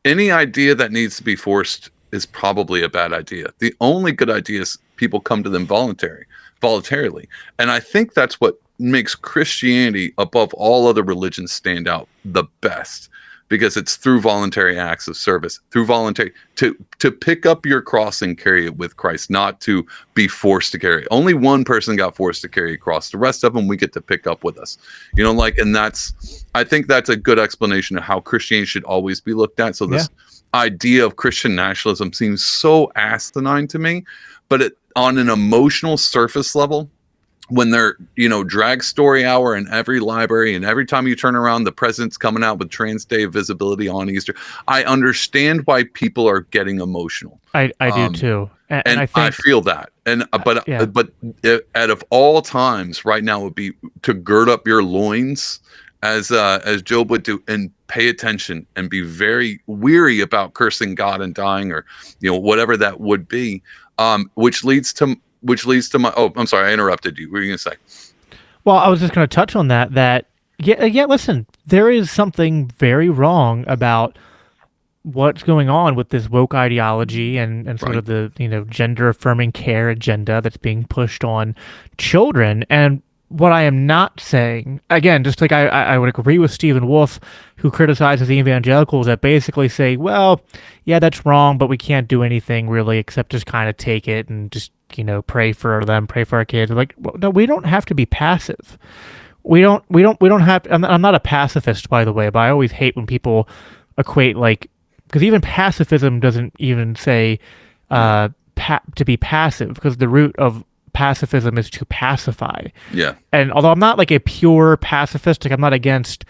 any idea that needs to be forced is probably a bad idea. The only good idea is people come to them voluntarily. And I think that's what makes Christianity above all other religions stand out the best, because it's through voluntary acts of service, through voluntary to pick up your cross and carry it with Christ, not to be forced to carry it. Only one person got forced to carry a cross. The rest of them we get to pick up with us. And I think that's a good explanation of how Christianity should always be looked at. So this idea of Christian nationalism seems so asinine to me, but on an emotional surface level, when they're, drag story hour in every library, and every time you turn around, the president's coming out with Trans Day of Visibility on Easter. I understand why people are getting emotional. I do too. And I think, I feel that. But out of all times right now would be to gird up your loins as Job would do, and pay attention and be very weary about cursing God and dying, or, whatever that would be. Which leads to my, I'm sorry, I interrupted you. What were you going to say? Well, I was just going to touch on that, listen, there is something very wrong about what's going on with this woke ideology and sort of the, gender affirming care agenda that's being pushed on children. And what I am not saying, again, just like I would agree with Stephen Wolf, who criticizes the evangelicals that basically say, well, yeah, that's wrong, but we can't do anything really except just kind of take it and just, pray for them, pray for our kids. Like, well, no, we don't have to be passive. We don't have to, I'm not a pacifist, by the way, but I always hate when people equate, because even pacifism doesn't even say to be passive, because the root of pacifism is to pacify. Yeah. And although I'm not a pure pacifist, I'm not against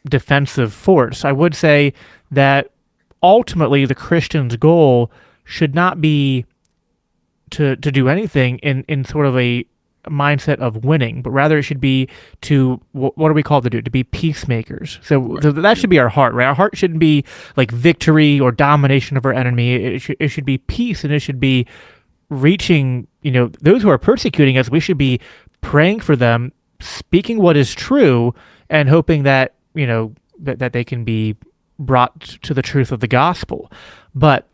defensive force. I would say that ultimately the Christian's goal should not be to do anything in sort of a mindset of winning, but rather it should be to, what are we called to do? To be peacemakers. So that should be our heart, right? Our heart shouldn't be like victory or domination of our enemy. It should be peace, and it should be reaching, those who are persecuting us. We should be praying for them, speaking what is true, and hoping that, that they can be brought to the truth of the gospel. But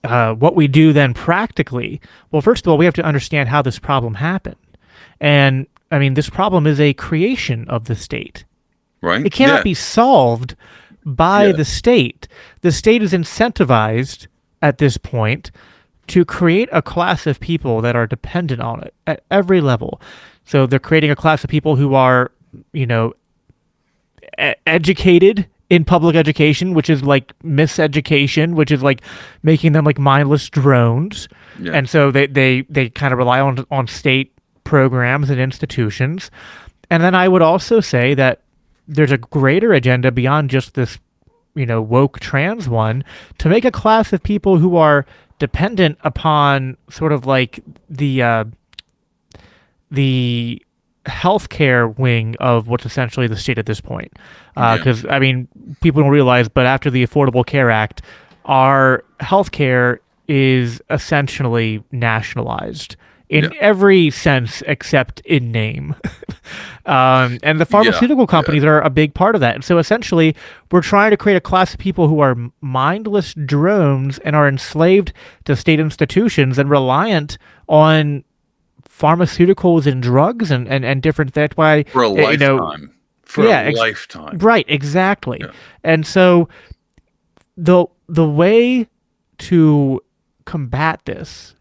what we do then practically, well, first of all, we have to understand how this problem happened. And I mean, this problem is a creation of the state. Right. It cannot be solved by the state. The state is incentivized at this point to create a class of people that are dependent on it at every level. So they're creating a class of people who are, educated in public education, which is like miseducation, which is like making them like mindless drones. Yeah. And so they kind of rely on state programs and institutions. And then I would also say that there's a greater agenda beyond just this, woke trans one, to make a class of people who are dependent upon sort of like the healthcare wing of what's essentially the state at this point. Because, I mean, people don't realize, but after the Affordable Care Act, our healthcare is essentially nationalized in every sense except in name. And the pharmaceutical companies are a big part of that. And so essentially, we're trying to create a class of people who are mindless drones and are enslaved to state institutions and reliant on pharmaceuticals and drugs and different. That's why for a lifetime. Lifetime. Right, exactly. Yeah. And so the way to combat this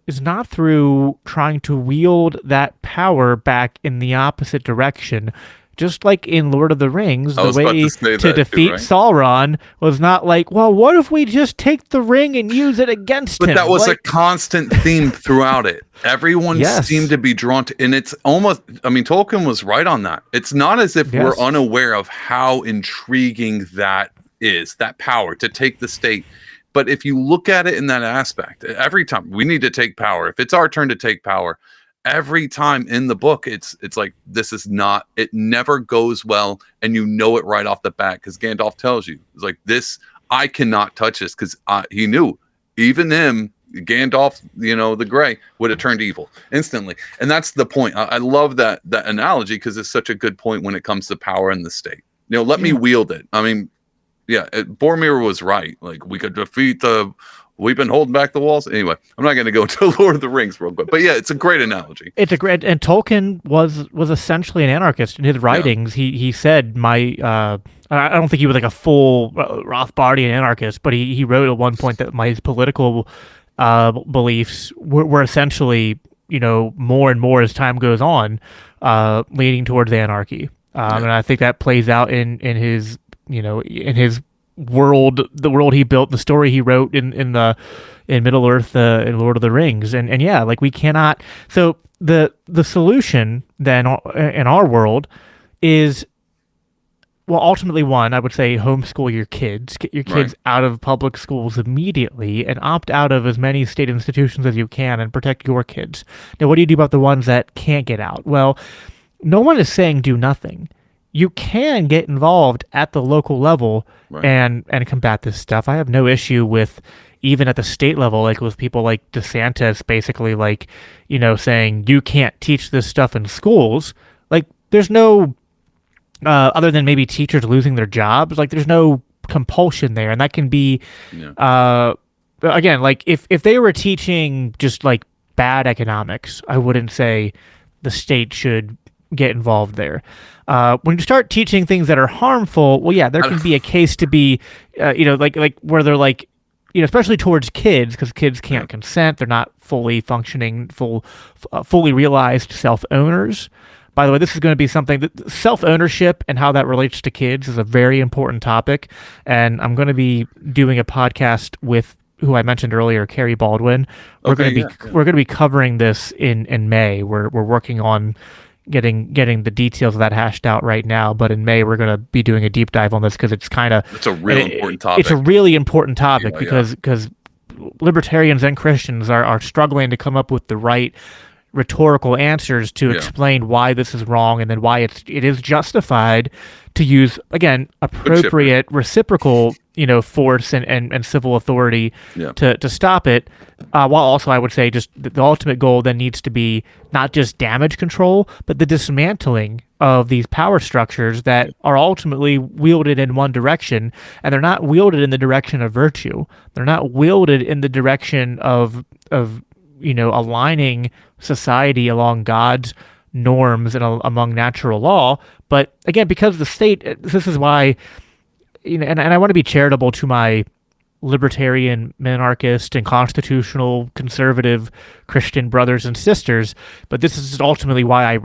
is not through trying to wield that power back in the opposite direction. Just like in Lord of the Rings, the way to defeat Sauron was not like, well, what if we just take the ring and use it against him? But that was a constant theme throughout it. Everyone seemed to be drawn to, and it's almost, I mean, Tolkien was right on that. It's not as if we're unaware of how intriguing that is, that power to take the state. But if you look at it in that aspect, every time we need to take power, if it's our turn to take power, every time in the book, it's like, this is not, it never goes well. And you know it right off the bat, because Gandalf tells you, it's like, this, I cannot touch this, because he knew even him, Gandalf, the Grey, would have turned evil instantly. And that's the point. I love that analogy, because it's such a good point when it comes to power in the state. Let me wield it. I mean, Boromir was right. Like, we could defeat we've been holding back the walls. Anyway, I'm not going to go to Lord of the Rings real quick, but it's a great analogy. It's a great, and Tolkien was essentially an anarchist in his writings. Yeah. He said, I don't think he was like a full Rothbardian anarchist, but he wrote at one point that my political beliefs were essentially, more and more as time goes on, leaning towards anarchy. And I think that plays out in his, in his world, the world he built, the story he wrote in Middle Earth, in Lord of the Rings, and like we cannot. So the solution then in our world is, well, ultimately, one, I would say homeschool your kids, get your kids out of public schools immediately, and opt out of as many state institutions as you can, and protect your kids. Now, what do you do about the ones that can't get out? Well, no one is saying do nothing. You can get involved at the local level and combat this stuff. I have no issue with, even at the state level, like with people like DeSantis basically like, saying you can't teach this stuff in schools. Like, there's no, other than maybe teachers losing their jobs, like there's no compulsion there. And that can be, again, like if they were teaching just like bad economics, I wouldn't say the state should get involved there. When you start teaching things that are harmful, well, there can be a case to be, like where they're like, especially towards kids, because kids can't consent. They're not fully functioning, fully realized self-owners. By the way, this is going to be something that self-ownership and how that relates to kids is a very important topic. And I'm going to be doing a podcast with who I mentioned earlier, Carrie Baldwin. We're going to be covering this in May. We're working on getting the details of that hashed out right now. But in May, we're going to be doing a deep dive on this because it's a real important topic. It's a really important topic because libertarians and Christians are struggling to come up with the right rhetorical answers to explain why this is wrong, and then why it is justified to use, again, appropriate reciprocal force and civil authority to stop it, while also, I would say, just the ultimate goal then needs to be not just damage control, but the dismantling of these power structures that are ultimately wielded in one direction, and they're not wielded in the direction of virtue. They're not wielded in the direction of aligning society along God's norms and among natural law. But again, because the state, this is why, and I want to be charitable to my libertarian, minarchist, and constitutional conservative Christian brothers and sisters, but this is ultimately why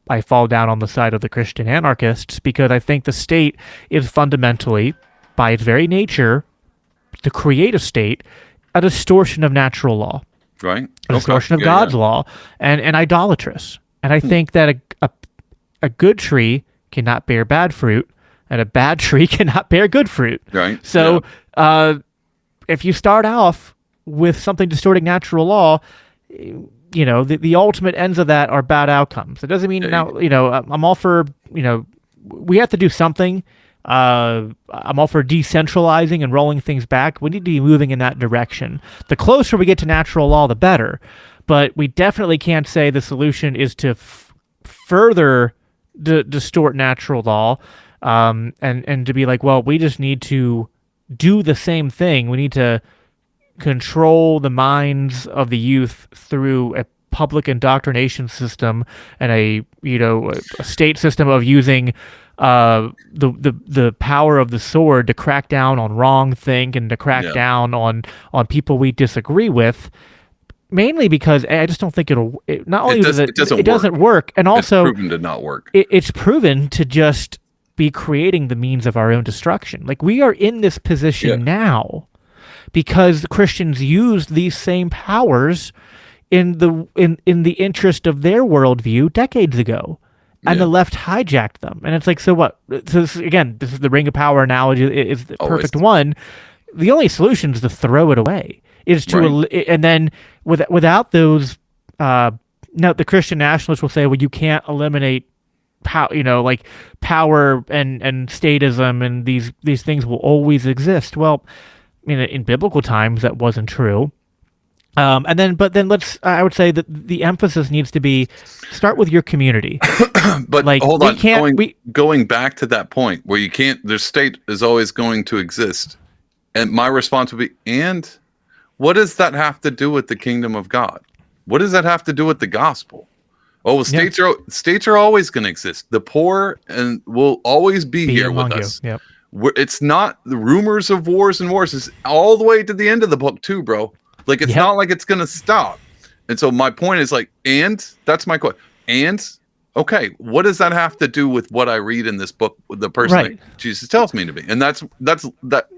I fall down on the side of the Christian anarchists, because I think the state is fundamentally, by its very nature, to create a state, a distortion of natural law. Right. A distortion of God's law, and idolatrous. And I think that a good tree cannot bear bad fruit, and a bad tree cannot bear good fruit. Right. So if you start off with something distorting natural law, the ultimate ends of that are bad outcomes. It doesn't mean I'm all for, we have to do something. I'm all for decentralizing and rolling things back. We need to be moving in that direction. The closer we get to natural law, the better. But we definitely can't say the solution is to further distort natural law, and to be like, well, we just need to do the same thing. We need to control the minds of the youth through a public indoctrination system and a state system of using the power of the sword to crack down on wrong think and to crack down on people we disagree with, mainly because I just don't think it doesn't work, and also it's proven to not work. It's proven to just be creating the means of our own destruction. Like, we are in this position now because the Christians used these same powers in the interest of their worldview decades ago. And the left hijacked them. And it's like, so what? So this is the ring of power analogy is the perfect one. The only solution is to throw it away. Is to and then without those, now the Christian nationalists will say, well, you can't eliminate power and statism, and these things will always exist. Well, in biblical times that wasn't true. I would say that the emphasis needs to be start with your community. But hold on, going back to that point where you can't, the state is always going to exist. And my response would be, and what does that have to do with the kingdom of God? What does that have to do with the gospel? Oh, well, states are always going to exist. The poor and will always be here with us. Yep. It's not the rumors of wars and wars. It's all the way to the end of the book too, bro. Like, it's not like it's going to stop. And so my point is like, and that's my question. And okay, what does that have to do with what I read in this book, with the person that Jesus tells me to be? And that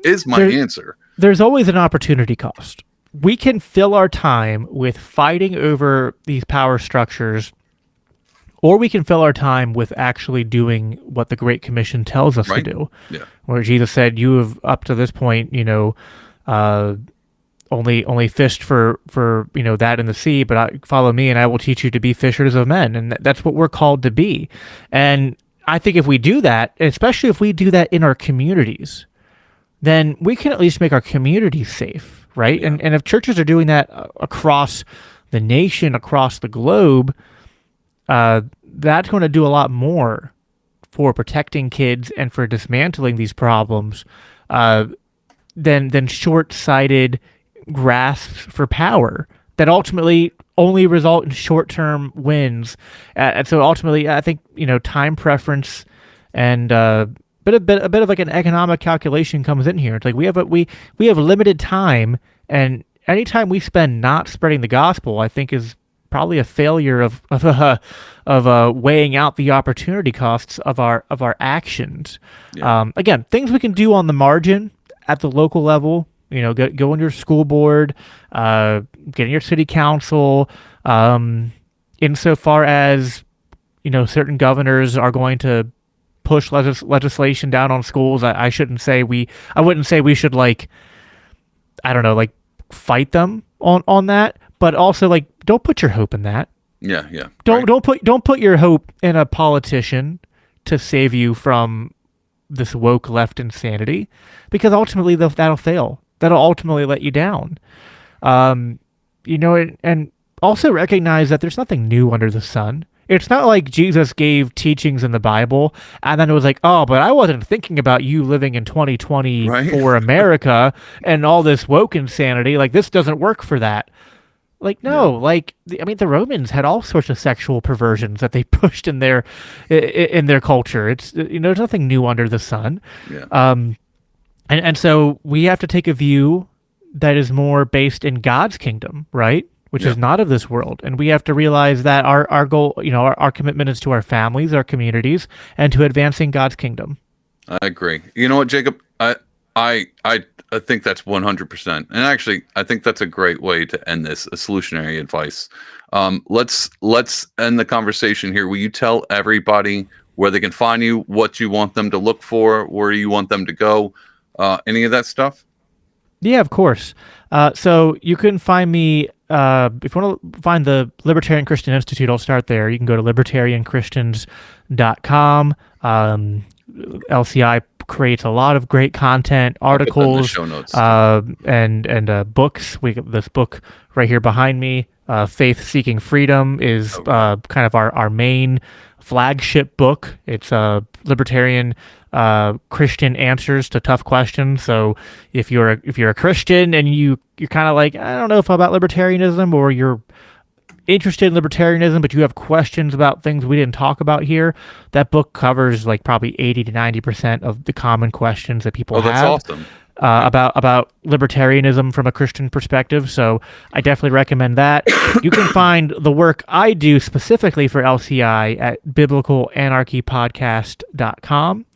is my answer. There's always an opportunity cost. We can fill our time with fighting over these power structures, or we can fill our time with actually doing what the Great Commission tells us to do. Yeah. Where Jesus said, you have up to this point, only fished for that in the sea, but follow me and I will teach you to be fishers of men. And that's what we're called to be. And I think if we do that, especially if we do that in our communities, then we can at least make our communities safe, right? Yeah. And if churches are doing that across the nation, across the globe, that's going to do a lot more for protecting kids and for dismantling these problems than short-sighted grasps for power that ultimately only result in short-term wins. And so ultimately, I think, time preference and a bit of like an economic calculation comes in here. It's like we have limited time, and any time we spend not spreading the gospel, I think is probably a failure of weighing out the opportunity costs of our actions. Yeah. Again, things we can do on the margin at the local level. Go on your school board, get in your city council, insofar as, certain governors are going to push legislation down on schools. I wouldn't say we should fight them on that, but also don't put your hope in that. Yeah, yeah. Don't put your hope in a politician to save you from this woke left insanity, because ultimately that'll fail. That'll ultimately let you down. And also recognize that there's nothing new under the sun. It's not like Jesus gave teachings in the Bible and then it was like, oh, but I wasn't thinking about you living in 2020 for America and all this woke insanity. This doesn't work for that. No. The Romans had all sorts of sexual perversions that they pushed in their culture. It's, there's nothing new under the sun. Yeah. And so we have to take a view that is more based in God's kingdom, right? Which is not of this world. And we have to realize that our goal, our commitment is to our families, our communities, and to advancing God's kingdom. I agree. You know what, Jacob? I think that's 100%. And actually, I think that's a great way to end this, a solutionary advice. Let's end the conversation here. Will you tell everybody where they can find you, what you want them to look for, where you want them to go, any of that stuff? Yeah, of course. So you can find me, if you want to find the Libertarian Christian Institute, I'll start there. You can go to libertarianchristians.com. LCI creates a lot of great content, articles, show notes, and books. This book right here behind me, Faith Seeking Freedom, is kind of our main flagship book. It's libertarian Christian answers to tough questions. So if you're a Christian and you're kind of like, I don't know if about libertarianism, or you're interested in libertarianism but you have questions about things we didn't talk about here, that book covers probably 80 to 90% of the common questions that people have. That's awesome. About libertarianism from a Christian perspective. So I definitely recommend that. You can find the work I do specifically for LCI at biblicalanarchypodcast.com,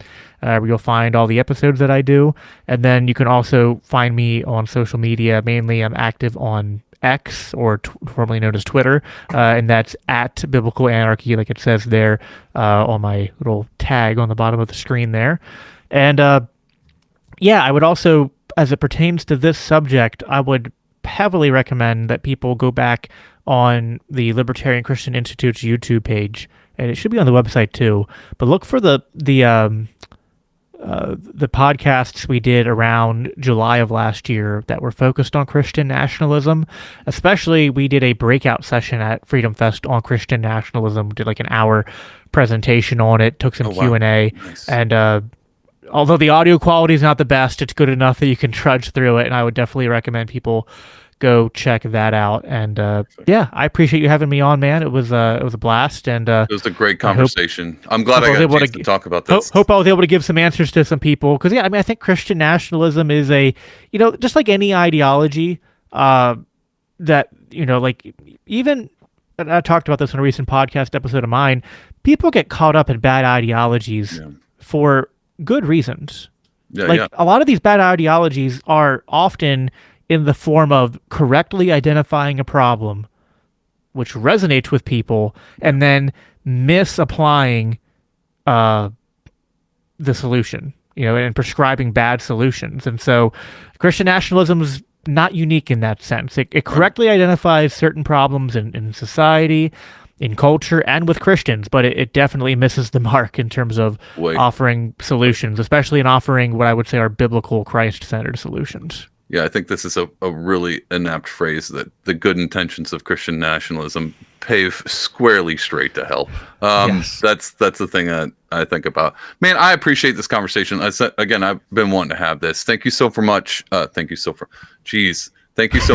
where you'll find all the episodes that I do. And then you can also find me on social media. Mainly I'm active on X, or formerly known as Twitter, and that's at Biblical Anarchy, like it says there on my little tag on the bottom of the screen there. And I would also, as it pertains to this subject, I would heavily recommend that people go back on the Libertarian Christian Institute's YouTube page, and it should be on the website too. But look for the podcasts we did around July of last year that were focused on Christian nationalism. Especially, we did a breakout session at Freedom Fest on Christian nationalism. We did an hour presentation on it, took some Q&A. Nice. And although the audio quality is not the best, it's good enough that you can trudge through it, and I would definitely recommend people go check that out. And I appreciate you having me on, man. It was a blast, and it was a great conversation. I'm glad I got a chance to talk about this. Hope I was able to give some answers to some people, because I think Christian nationalism is just like any ideology that even, and I talked about this in a recent podcast episode of mine, people get caught up in bad ideologies for good reasons. A lot of these bad ideologies are often in the form of correctly identifying a problem, which resonates with people, and then misapplying the solution, and prescribing bad solutions. And so Christian nationalism is not unique in that sense. It correctly identifies certain problems in society, in culture, and with Christians, but it definitely misses the mark in terms of offering solutions, especially in offering what I would say are biblical, Christ-centered solutions. Yeah, I think this is a really inapt phrase, that the good intentions of Christian nationalism pave squarely straight to hell. Yes. That's the thing that I think about. Man, I appreciate this conversation. Again, I've been wanting to have this. Thank you so much. Thank you so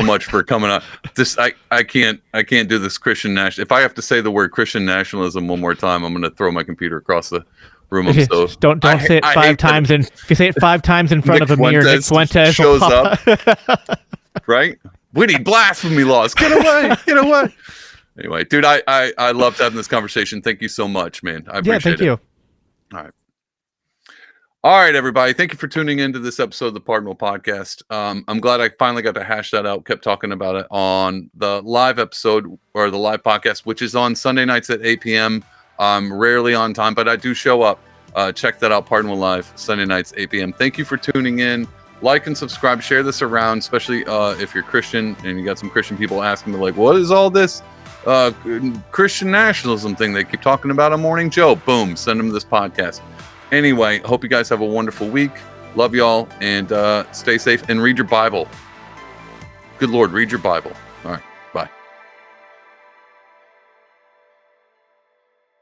much for coming on. I can't do this Christian national. If I have to say the word Christian nationalism one more time, I'm going to throw my computer across the room. Don't say it 5 times, and if you say it 5 times in front of a mirror, Nick Fuentes shows up. Right? Witty blasphemy laws. Get away. Anyway, dude, I loved having this conversation. Thank you so much, man. I appreciate it. Thank you. All right, everybody. Thank you for tuning into this episode of the Pardonable Podcast. I'm glad I finally got to hash that out. Kept talking about it on the live episode, or the live podcast, which is on Sunday nights at 8 p.m. I'm rarely on time, but I do show up. Check that out, Pardon Will Live, Sunday nights, 8 p.m. Thank you for tuning in. Like and subscribe. Share this around, especially if you're Christian and you got some Christian people asking me, like, what is all this Christian nationalism thing they keep talking about on Morning Joe? Boom, send them this podcast. Anyway, hope you guys have a wonderful week. Love y'all, and stay safe and read your Bible. Good Lord, read your Bible. All right.